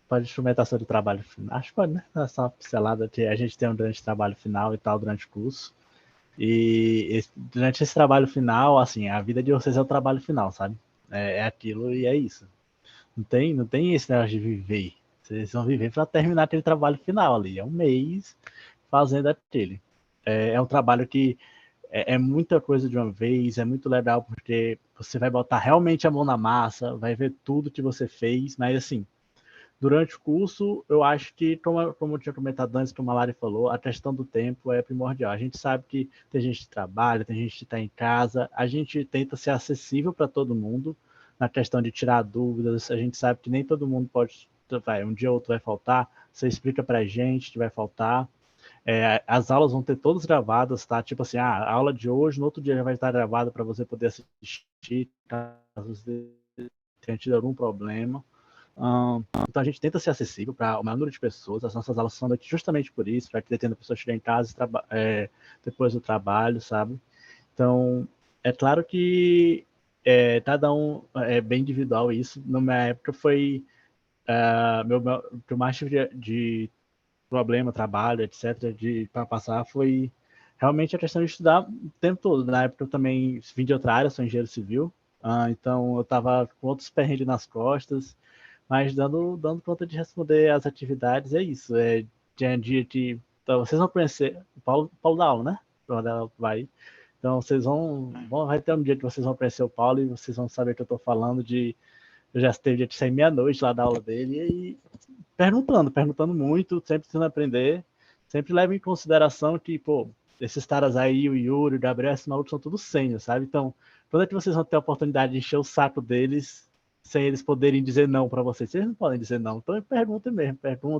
S2: parte de instrumentação de trabalho final. Acho que pode, né? Essa pincelada que a gente tem durante o trabalho final e tal, durante o curso. E durante esse trabalho final, assim, a vida de vocês é o trabalho final, sabe? É aquilo e é isso. Não tem esse negócio de viver. Vocês vão viver para terminar aquele trabalho final ali. É um mês fazendo aquele. É um trabalho que é muita coisa de uma vez, é muito legal porque você vai botar realmente a mão na massa, vai ver tudo que você fez, mas assim, durante o curso, eu acho que, como eu tinha comentado antes, como a Lari falou, a questão do tempo é primordial. A gente sabe que tem gente que trabalha, tem gente que está em casa, a gente tenta ser acessível para todo mundo na questão de tirar dúvidas, a gente sabe que nem todo mundo pode, um dia ou outro vai faltar, você explica para a gente que vai faltar. As aulas vão ter todas gravadas, tá? Tipo assim, a aula de hoje, no outro dia já vai estar gravada para você poder assistir, caso você tenha tido algum problema. Então a gente tenta ser acessível para o maior número de pessoas. As nossas aulas são aqui justamente por isso, para que tendo a pessoa chegar em casa depois do trabalho, sabe? Então, é claro que cada um é bem individual isso. Na minha época foi que eu mais tive de problema, trabalho, etc., para passar foi realmente a questão de estudar o tempo todo. Na época eu também vim de outra área, sou engenheiro civil, então eu estava com outros perrengues nas costas, mas dando conta de responder as atividades, é isso. Tinha dia que... Então, vocês vão conhecer o Paulo da aula, né? Vai. Então, vai ter um dia que vocês vão conhecer o Paulo e vocês vão saber que eu estou falando de... Eu já teve dia de sair meia-noite lá da aula dele e perguntando muito, sempre tentando aprender, sempre leva em consideração que, pô, esses caras aí, o Yuri, o Gabriel, esses malucos são todos sênios, sabe? Então, quando é que vocês vão ter a oportunidade de encher o saco deles sem eles poderem dizer não para vocês? Vocês não podem dizer não, então perguntem mesmo,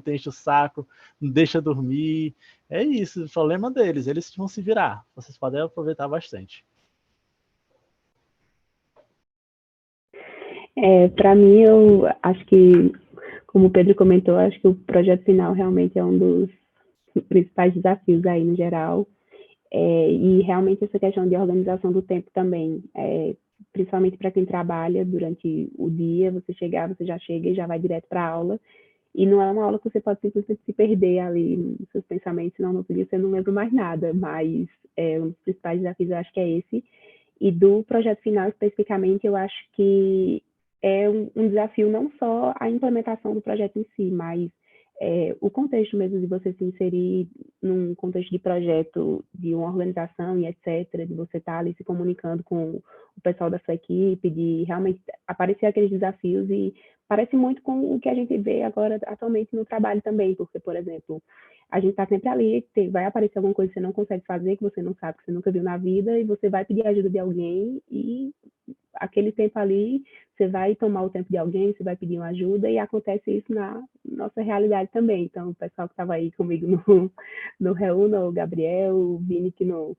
S2: enche o saco, não deixa dormir, é isso, o problema deles, eles vão se virar, vocês podem aproveitar bastante.
S6: Para mim, eu acho que, como o Pedro comentou, acho que o projeto final realmente é um dos principais desafios aí no geral. E realmente essa questão de organização do tempo também, principalmente para quem trabalha durante o dia, você já chega e já vai direto para a aula, e não é uma aula que você pode simplesmente se perder ali nos seus pensamentos, senão no outro dia você não lembra mais nada, mas um dos principais desafios eu acho que é esse. E do projeto final especificamente, eu acho que é um desafio não só a implementação do projeto em si, mas o contexto mesmo de você se inserir num contexto de projeto, de uma organização e etc., de você estar ali se comunicando com o pessoal da sua equipe, de realmente aparecer aqueles desafios, e parece muito com o que a gente vê agora atualmente no trabalho também, porque, por exemplo, a gente está sempre ali, vai aparecer alguma coisa que você não consegue fazer, que você não sabe, que você nunca viu na vida, e você vai pedir ajuda de alguém, e aquele tempo ali, você vai tomar o tempo de alguém, você vai pedir uma ajuda, e acontece isso na nossa realidade também. Então, o pessoal que estava aí comigo no Reúna, o Gabriel, o Vini, que não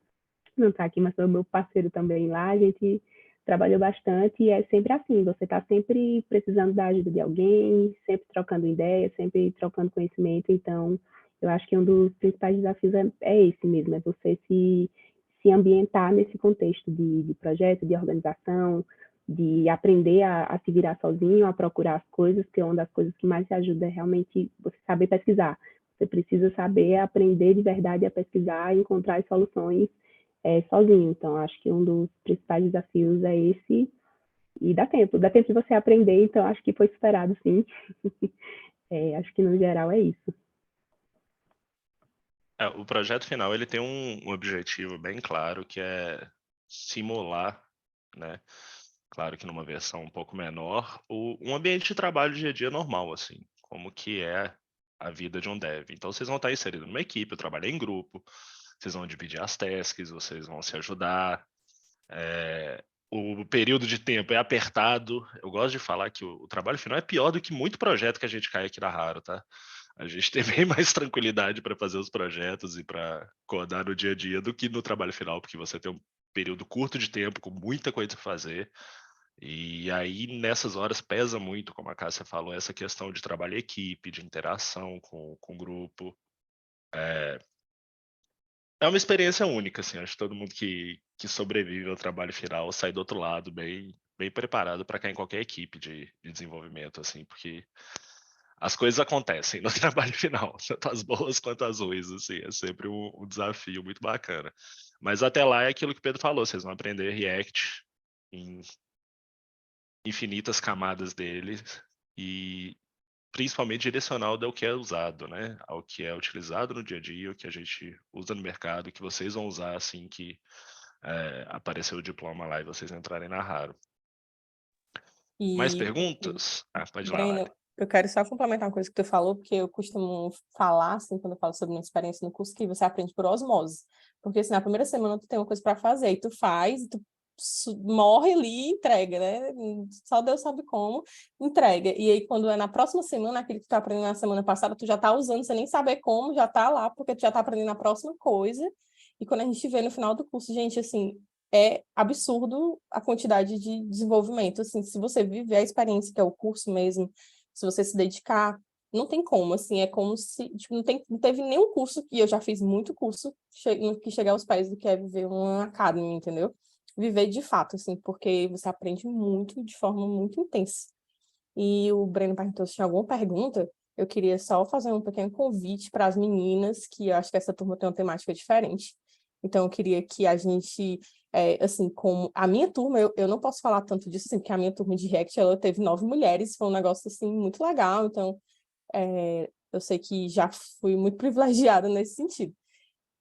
S6: está aqui, mas foi o meu parceiro também lá, a gente trabalhou bastante, e é sempre assim, você está sempre precisando da ajuda de alguém, sempre trocando ideias, sempre trocando conhecimento. Então, eu acho que um dos principais desafios é esse mesmo, é você se ambientar nesse contexto de projeto, de organização, de aprender a se virar sozinho, a procurar as coisas, que é uma das coisas que mais te ajuda é realmente você saber pesquisar. Você precisa saber aprender de verdade a pesquisar e encontrar as soluções sozinho. Então, acho que um dos principais desafios é esse, e dá tempo de você aprender, então acho que foi superado, sim. Acho que no geral é isso.
S5: O projeto final ele tem um objetivo bem claro, que é simular, né? Claro que numa versão um pouco menor, um ambiente de trabalho dia a dia normal, assim, como que é a vida de um dev. Então vocês vão estar inseridos numa equipe, trabalhar em grupo, vocês vão dividir as tasks, vocês vão se ajudar. O período de tempo é apertado. Eu gosto de falar que o trabalho final é pior do que muito projeto que a gente cai aqui na Haro, tá? A gente tem bem mais tranquilidade para fazer os projetos e para codar no dia a dia do que no trabalho final, porque você tem um período curto de tempo com muita coisa para fazer. E aí, nessas horas, pesa muito, como a Cássia falou, essa questão de trabalho em equipe, de interação com o grupo. É uma experiência única, assim. Acho que todo mundo que sobrevive ao trabalho final sai do outro lado bem preparado para cair em qualquer equipe de desenvolvimento, assim, porque as coisas acontecem no trabalho final, tanto as boas quanto as ruins, assim. É sempre um desafio muito bacana. Mas até lá é aquilo que o Pedro falou, vocês vão aprender React em infinitas camadas deles e principalmente direcional ao que é usado, né? Ao que é utilizado no dia a dia, o que a gente usa no mercado, que vocês vão usar assim que aparecer o diploma lá e vocês entrarem na Haro. Mais
S1: E,
S5: perguntas? Pode ir lá,
S1: Breno,
S5: Lari.
S1: eu quero só complementar uma coisa que tu falou, porque eu costumo falar, assim, quando eu falo sobre minha experiência no curso, que você aprende por osmose. Porque, assim, na primeira semana tu tem uma coisa para fazer, e tu faz, e tu morre ali e entrega, né? Só Deus sabe como, entrega. E aí, quando é na próxima semana, aquilo que tu tá aprendendo na semana passada, tu já tá usando, sem nem saber como, já tá lá, porque tu já tá aprendendo a próxima coisa. E quando a gente vê no final do curso, gente, assim, é absurdo a quantidade de desenvolvimento. Assim, se você viver a experiência, que é o curso mesmo, se você se dedicar, não tem como, assim, é como se, tipo, não teve nenhum curso, e eu já fiz muito curso, que chegar aos pés do que é viver uma academy, entendeu? Viver de fato, assim, porque você aprende muito, de forma muito intensa. E o Breno perguntou se tinha alguma pergunta. Eu queria só fazer um pequeno convite para as meninas, que eu acho que essa turma tem uma temática diferente. Então, eu queria que a gente, assim, como a minha turma, eu não posso falar tanto disso, assim, porque a minha turma de React, ela teve 9 mulheres, foi um negócio, assim, muito legal. Então, eu sei que já fui muito privilegiada nesse sentido.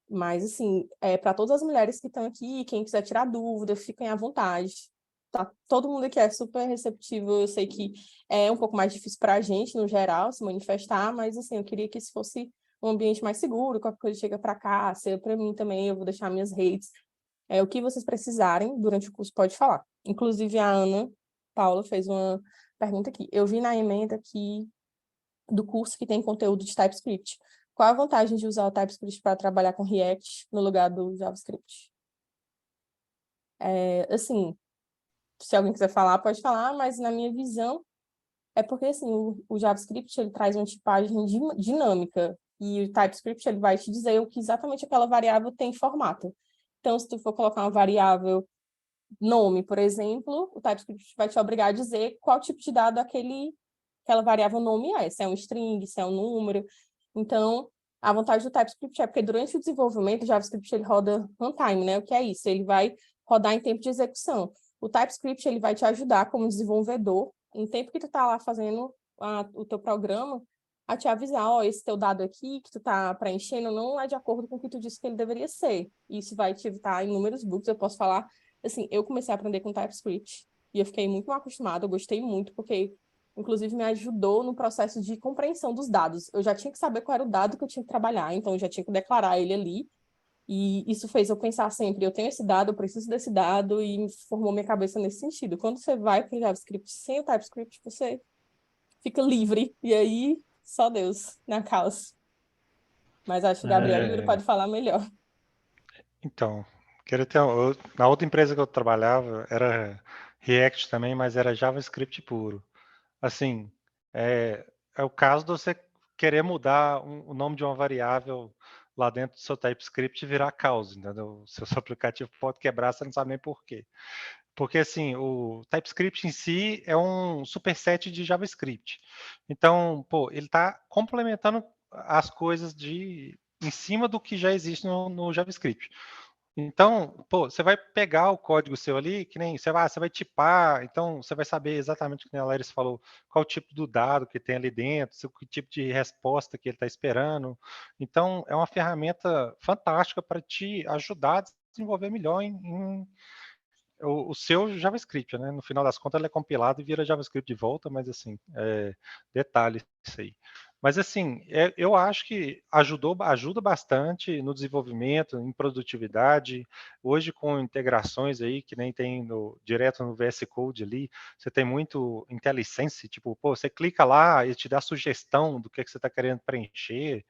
S1: Mas, assim, para todas as mulheres que estão aqui, quem quiser tirar dúvida, fiquem à vontade. Tá, todo mundo aqui é super receptivo. Eu sei que é um pouco mais difícil para a gente, no geral, se manifestar, mas, assim, eu queria que isso fosse um ambiente mais seguro, qualquer coisa chega para cá, seja para mim também, eu vou deixar minhas redes. O que vocês precisarem durante o curso, pode falar. Inclusive, a Ana Paula fez uma pergunta aqui. Eu vi na emenda que do curso que tem conteúdo de TypeScript. Qual a vantagem de usar o TypeScript para trabalhar com React no lugar do JavaScript? Assim, se alguém quiser falar, pode falar, mas na minha visão, é porque assim, o JavaScript ele traz uma tipagem dinâmica e o TypeScript ele vai te dizer o que exatamente aquela variável tem em formato. Então, se tu for colocar uma variável nome, por exemplo, o TypeScript vai te obrigar a dizer qual tipo de dado aquela variável nome é, se é um string, se é um número. Então, a vantagem do TypeScript é porque durante o desenvolvimento, o JavaScript ele roda runtime, né? O que é isso? Ele vai rodar em tempo de execução. O TypeScript ele vai te ajudar como desenvolvedor, em tempo que tu tá lá fazendo o teu programa, a te avisar, ó, esse teu dado aqui que tu tá preenchendo não é de acordo com o que tu disse que ele deveria ser. Isso vai te evitar inúmeros bugs. Eu posso falar, assim, eu comecei a aprender com TypeScript e eu fiquei muito mal acostumada, eu gostei muito, porque inclusive me ajudou no processo de compreensão dos dados. Eu já tinha que saber qual era o dado que eu tinha que trabalhar, então eu já tinha que declarar ele ali. E isso fez eu pensar sempre, eu tenho esse dado, eu preciso desse dado, e formou minha cabeça nesse sentido. Quando você vai para o JavaScript sem o TypeScript, você fica livre, e aí só Deus na causa. Mas acho que o Gabriel Yuri pode falar melhor.
S3: Então, queria ter. Na outra empresa que eu trabalhava era React também, mas era JavaScript puro. Assim, é o caso de você querer mudar o nome de uma variável lá dentro do seu TypeScript e virar causa, entendeu? Seu aplicativo pode quebrar, você não sabe nem por quê. Porque, assim, o TypeScript em si é um superset de JavaScript. Então, pô, ele está complementando as coisas em cima do que já existe no JavaScript. Então, pô, você vai pegar o código seu ali, que nem você vai tipar, então você vai saber exatamente o que a Larissa falou, qual o tipo do dado que tem ali dentro, que tipo de resposta que ele está esperando. Então, é uma ferramenta fantástica para te ajudar a desenvolver melhor o seu JavaScript, né? No final das contas, ele é compilado e vira JavaScript de volta, mas assim, detalhe isso aí. Mas assim, eu acho que ajuda bastante no desenvolvimento, em produtividade. Hoje, com integrações aí, que nem tem direto no VS Code ali, você tem muito IntelliSense, tipo, pô, você clica lá e te dá sugestão do que você está querendo preencher.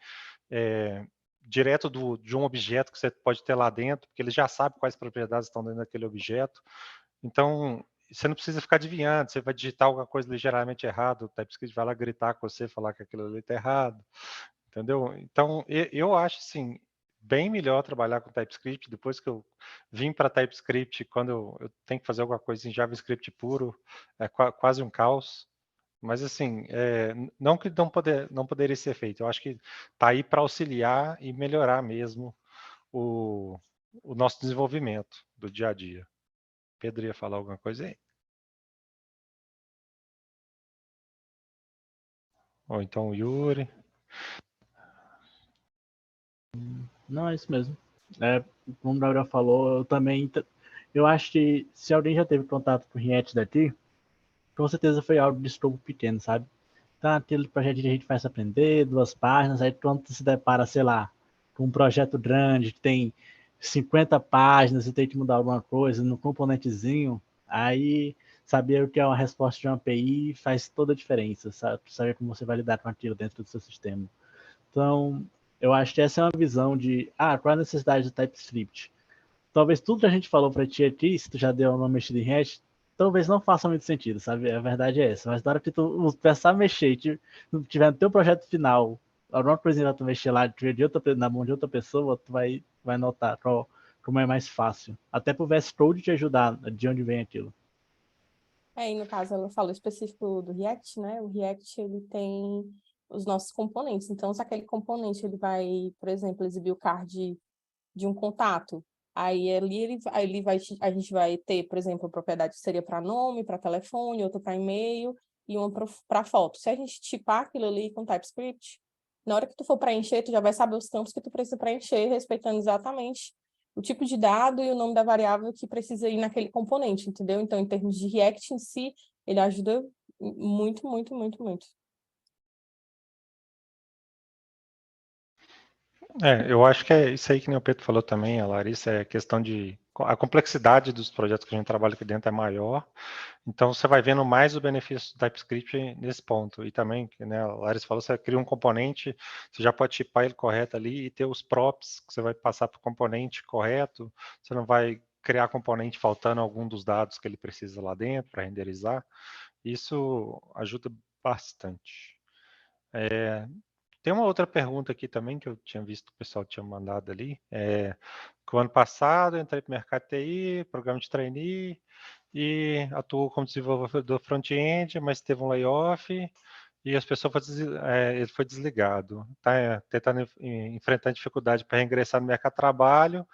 S3: Direto de um objeto que você pode ter lá dentro, porque ele já sabe quais propriedades estão dentro daquele objeto. Então, você não precisa ficar adivinhando, você vai digitar alguma coisa ligeiramente errado, o TypeScript vai lá gritar com você, falar que aquilo ali está errado, entendeu? Então, eu acho, assim, bem melhor trabalhar com TypeScript. Depois que eu vim para TypeScript, quando eu tenho que fazer alguma coisa em JavaScript puro, é quase um caos. Mas assim, não que não poderia ser feito. Eu acho que está aí para auxiliar e melhorar mesmo o, o nosso desenvolvimento do dia a dia. Pedro ia falar alguma coisa aí? Ou então o Yuri?
S2: Não, é isso mesmo. Como o Gabriel falou, eu também. Eu acho que se alguém já teve contato com o React daqui, com certeza foi algo de escopo pequeno, sabe? Então, aquele projeto que a gente faz aprender, 2 páginas, aí quando se depara, sei lá, com um projeto grande que tem 50 páginas e tem que mudar alguma coisa no componentezinho, aí saber o que é uma resposta de uma API faz toda a diferença, sabe? Saber como você vai lidar com aquilo dentro do seu sistema. Então, eu acho que essa é uma visão de, qual é a necessidade do TypeScript? talvez tudo que a gente falou para ti aqui, se tu já deu uma mexida em React, talvez não faça muito sentido, sabe? A verdade é essa. Mas na hora que tu começar a mexer e tiver no teu projeto final, alguma coisinha vai tu mexer lá na mão de outra pessoa, tu vai notar como é mais fácil. Até pro VS Code te ajudar de onde vem aquilo.
S1: E no caso, ela falou específico do React, né? O React, ele tem os nossos componentes. Então, se aquele componente, ele vai, por exemplo, exibir o card de um contato, aí ali a gente vai ter, por exemplo, a propriedade que seria para nome, para telefone, outra para e-mail e uma para foto. Se a gente tipar aquilo ali com TypeScript, na hora que tu for preencher, tu já vai saber os campos que tu precisa preencher, respeitando exatamente o tipo de dado e o nome da variável que precisa ir naquele componente, entendeu? Então, em termos de React em si, ele ajuda muito, muito, muito, muito.
S3: Eu acho que é isso aí que nem o Pedro falou também, a Larissa, é questão de... A complexidade dos projetos que a gente trabalha aqui dentro é maior, então você vai vendo mais o benefício do TypeScript nesse ponto. E também, né, a Larissa falou, você cria um componente, você já pode tipar ele correto ali e ter os props que você vai passar para o componente correto, você não vai criar componente faltando algum dos dados que ele precisa lá dentro para renderizar. Isso ajuda bastante. Tem uma outra pergunta aqui também que eu tinha visto que o pessoal tinha mandado ali. Que o ano passado eu entrei para o mercado TI, programa de trainee, e atuou como desenvolvedor front-end, mas teve um layoff e as pessoas ele foi desligado. Está tentando enfrentar dificuldade para regressar no mercado de trabalho.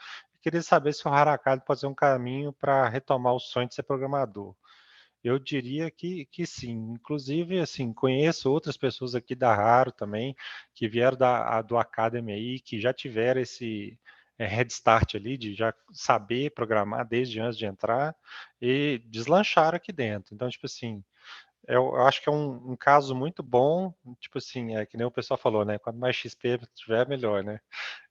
S3: Queria saber se o Harakado pode ser um caminho para retomar o sonho de ser programador. Eu diria que sim. Inclusive, assim, conheço outras pessoas aqui da Raro também, que vieram do Academy aí, que já tiveram esse head start ali, de já saber programar desde antes de entrar, e deslancharam aqui dentro. Então, tipo assim, eu acho que é um caso muito bom, tipo assim, que nem o pessoal falou, né? Quanto mais XP tiver, melhor, né?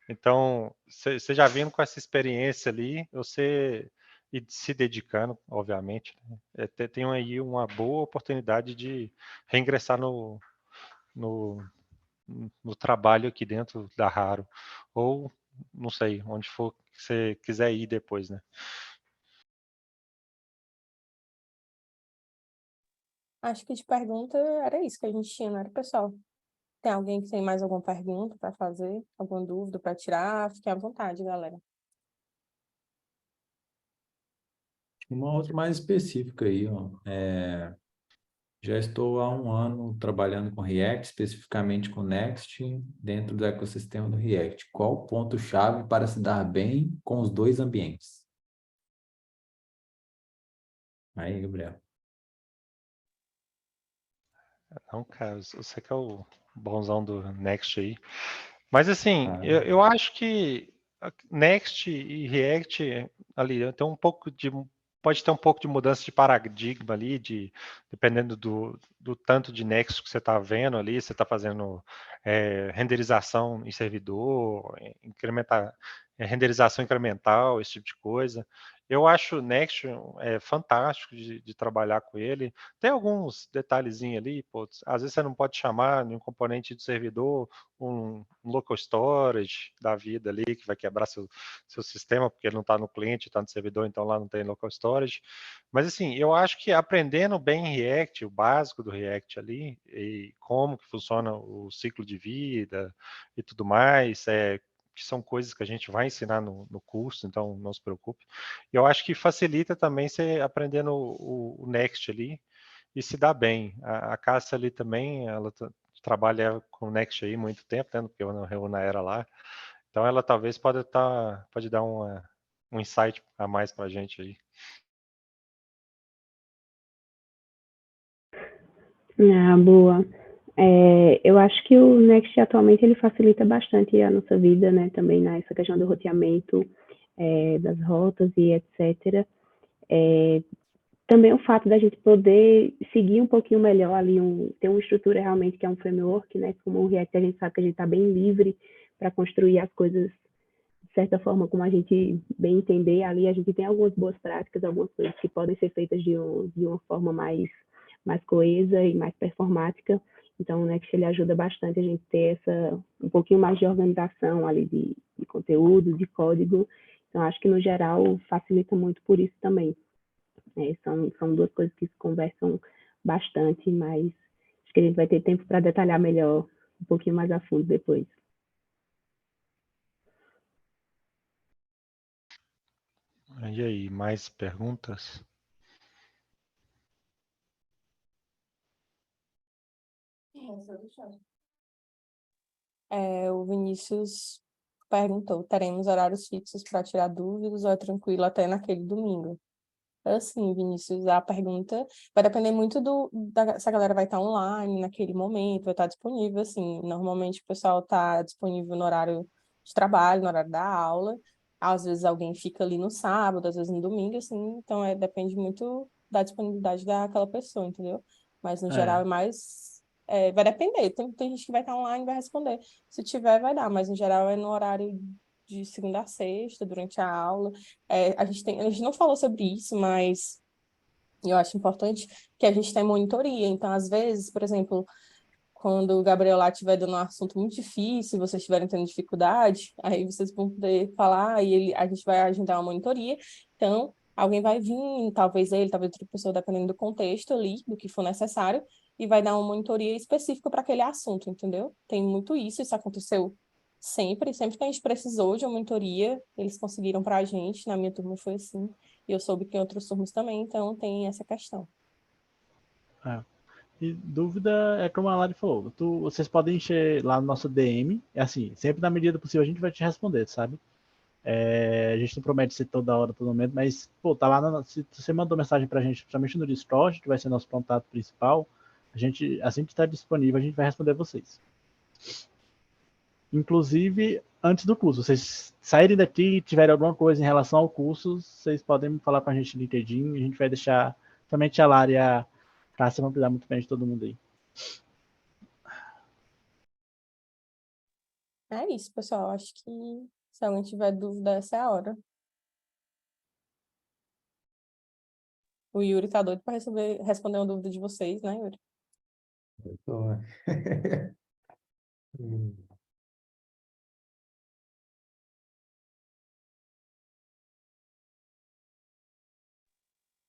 S3: Então, você já vindo com essa experiência ali, você e se dedicando, obviamente, né, tem aí uma boa oportunidade de reingressar no, no trabalho aqui dentro da Raro, ou não sei, onde for que você quiser ir depois, né?
S1: Acho que de pergunta era isso que a gente tinha, não era, pessoal? Tem alguém que tem mais alguma pergunta para fazer? Alguma dúvida para tirar? Fiquem à vontade, galera.
S4: Uma outra mais específica aí, ó. Já estou há um ano trabalhando com React, especificamente com Next, dentro do ecossistema do React. Qual o ponto-chave para se dar bem com os dois ambientes? Aí, Gabriel.
S3: Não, cara, você que é o bonzão do Next aí. Mas assim,
S4: Ah,
S3: eu acho que Next e React ali tem um pouco de pode ter um pouco de mudança de paradigma ali, dependendo do tanto de Next que você está vendo ali, você está fazendo renderização em servidor, renderização incremental, esse tipo de coisa. Eu acho o Next fantástico de trabalhar com ele. Tem alguns detalhezinhos ali, pô, às vezes você não pode chamar nenhum componente de servidor, um local storage da vida ali, que vai quebrar seu sistema, porque ele não está no cliente, está no servidor, então lá não tem local storage. Mas assim, eu acho que aprendendo bem React, o básico do React ali, e como que funciona o ciclo de vida e tudo mais, que são coisas que a gente vai ensinar no curso, então não se preocupe. Eu acho que facilita também você aprendendo o Next ali e se dá bem. A Cássia ali também, ela trabalha com o Next aí muito tempo, né, porque eu não Reúna era lá. Então ela talvez pode dar um insight a mais para a gente aí.
S6: Boa. Eu acho que o Next atualmente ele facilita bastante a nossa vida, né? Também nessa questão do roteamento das rotas e etc. Também o fato da gente poder seguir um pouquinho melhor ali, ter uma estrutura realmente que é um framework, né? Como o React a gente sabe que a gente está bem livre para construir as coisas de certa forma como a gente bem entender. Ali a gente tem algumas boas práticas, algumas coisas que podem ser feitas de uma forma mais coesa e mais performática. Então, o Next ele ajuda bastante a gente ter um pouquinho mais de organização ali de conteúdo, de código, Então, acho que, no geral, facilita muito por isso também. São duas coisas que se conversam bastante, mas acho que a gente vai ter tempo para detalhar melhor, um pouquinho mais a fundo depois.
S3: E aí, mais perguntas?
S1: O Vinícius perguntou: teremos horários fixos para tirar dúvidas ou é tranquilo até naquele domingo? Assim, Vinícius, a pergunta vai depender muito se a galera vai estar online naquele momento, vai estar disponível, assim. Normalmente o pessoal está disponível no horário de trabalho, no horário da aula. Às vezes alguém fica ali no sábado, às vezes no domingo, assim. Então, depende muito da disponibilidade daquela pessoa, entendeu? Mas, no geral,
S2: É.
S1: é mais... vai depender. Tem gente que vai estar online e vai responder. Se tiver, vai dar. Mas, no geral, é no horário de segunda a sexta, durante a aula. A gente não falou sobre isso, mas eu acho importante que a gente tenha monitoria. Então, às vezes, por exemplo, quando o Gabriel lá estiver dando um assunto muito difícil, vocês estiverem tendo dificuldade, aí vocês vão poder falar e a gente vai agendar uma monitoria. Então, alguém vai vir, talvez ele, talvez outra pessoa, dependendo do contexto ali, do que for necessário, e vai dar uma monitoria específica para aquele assunto, entendeu? Tem muito isso aconteceu sempre que a gente precisou de uma monitoria, eles conseguiram para a gente, na minha turma foi assim, e eu soube que em outros turmas também, então tem essa questão.
S2: É. E dúvida é como a Lari falou, vocês podem encher lá no nosso DM, é assim, sempre na medida do possível a gente vai te responder, sabe? A gente não promete ser toda hora, todo momento, mas, pô, tá lá, se você mandou mensagem pra gente, principalmente no Discord, que vai ser nosso contato principal, assim que está disponível, a gente vai responder vocês. Inclusive, antes do curso, vocês saírem daqui e tiverem alguma coisa em relação ao curso, vocês podem falar com a gente no LinkedIn, a gente vai deixar, somente a Lara e a Cássia vão cuidar muito bem de todo mundo aí.
S1: É isso, pessoal. Acho que se alguém tiver dúvida, essa é a hora. O Yuri tá doido para responder uma dúvida de vocês, né, Yuri?
S4: Eu tô, né?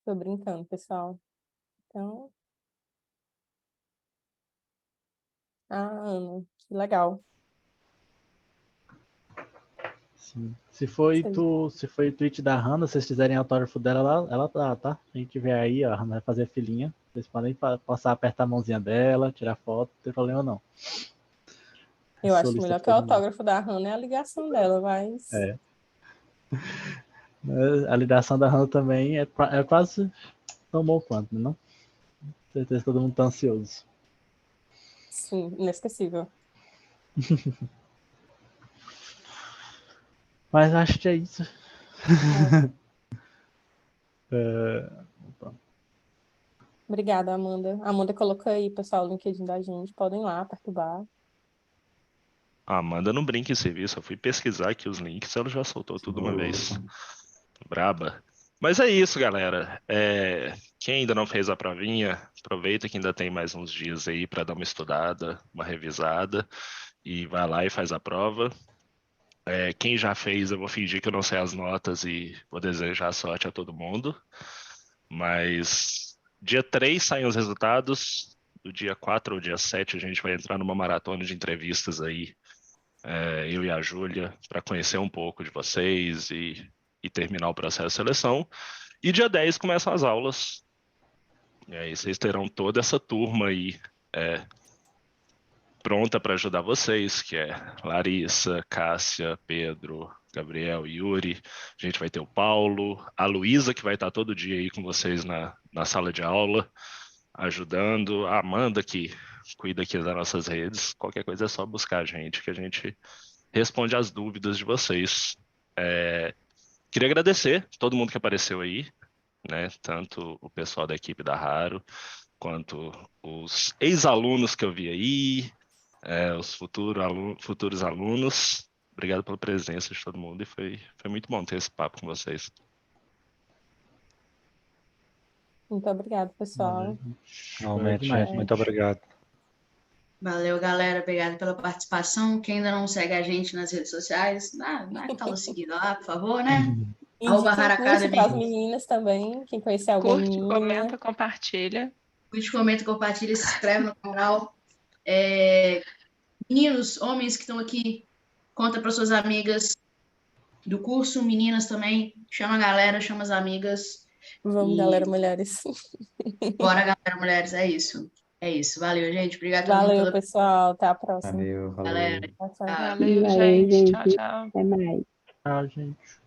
S1: Tô brincando, pessoal. Então, Ana, que legal.
S2: Sim. Se foi o tweet da Hannah, se vocês quiserem autógrafo dela, ela tá. A gente vê aí, ó, a Hannah vai fazer filinha. Vocês podem passar, apertar a mãozinha dela, tirar foto, não tem problema não.
S1: Eu acho
S2: Solista
S1: melhor
S2: pra
S1: que o
S2: todo mundo.
S1: autógrafo da Hannah é a ligação dela, mas...
S2: A ligação da Hannah também é quase tão bom quanto, não? Com certeza todo mundo tá ansioso.
S1: Sim, inesquecível.
S2: Mas acho que é isso.
S1: Obrigada, Amanda. Amanda colocou aí, pessoal, o LinkedIn da gente. Podem ir lá perturbar.
S5: Amanda não brinca em serviço. Eu fui pesquisar aqui os links, ela já soltou tudo uma vez. Braba. Mas é isso, galera. Quem ainda não fez a provinha, aproveita que ainda tem mais uns dias aí para dar uma estudada, uma revisada, e vai lá e faz a prova. Quem já fez, eu vou fingir que eu não sei as notas e vou desejar sorte a todo mundo. Mas dia 3 saem os resultados. Do dia 4 ou dia 7 a gente vai entrar numa maratona de entrevistas aí, eu e a Júlia, para conhecer um pouco de vocês e terminar o processo de seleção. E dia 10 começam as aulas. E aí vocês terão toda essa turma aí pronta para ajudar vocês, que é Larissa, Cássia, Pedro, Gabriel, Yuri. A gente vai ter o Paulo, a Luísa, que vai estar todo dia aí com vocês na sala de aula, ajudando. A Amanda, que cuida aqui das nossas redes. Qualquer coisa é só buscar a gente, que a gente responde as dúvidas de vocês. Queria agradecer todo mundo que apareceu aí, né? Tanto o pessoal da equipe da Raro, quanto os ex-alunos que eu vi aí, os futuros alunos. Obrigado pela presença de todo mundo e foi muito bom ter esse papo com vocês.
S1: Muito obrigada, pessoal.
S2: Valeu
S3: Realmente,
S2: demais,
S3: gente, muito
S2: gente.
S3: obrigado.
S7: Valeu, galera. Obrigado pela participação. Quem ainda não segue a gente nas redes sociais, dá aquela seguida lá, por favor, né? Arroba
S1: Indiquem
S7: Hara
S1: curso para as
S7: Academy.
S1: meninas também, quem conhecer alguma
S8: Curte,
S1: menina.
S8: comenta, compartilha.
S7: Curte, comenta, compartilha, se inscreve no canal. Meninos, homens que estão aqui, conta para suas amigas do curso, meninas também, chama a galera, chama as amigas.
S1: Vamos,
S7: E
S1: galera, mulheres.
S7: bora, galera, mulheres, é isso. É isso. Valeu, gente. Obrigado a todo mundo
S1: Valeu,
S7: pela
S1: pessoal. Até a próxima.
S4: Valeu, falou.
S7: galera.
S1: Tchau, tchau.
S7: Tchau.
S8: Valeu,
S6: Valeu,
S8: gente.
S6: gente.
S8: Tchau, tchau.
S6: Até mais.
S2: Tchau, gente.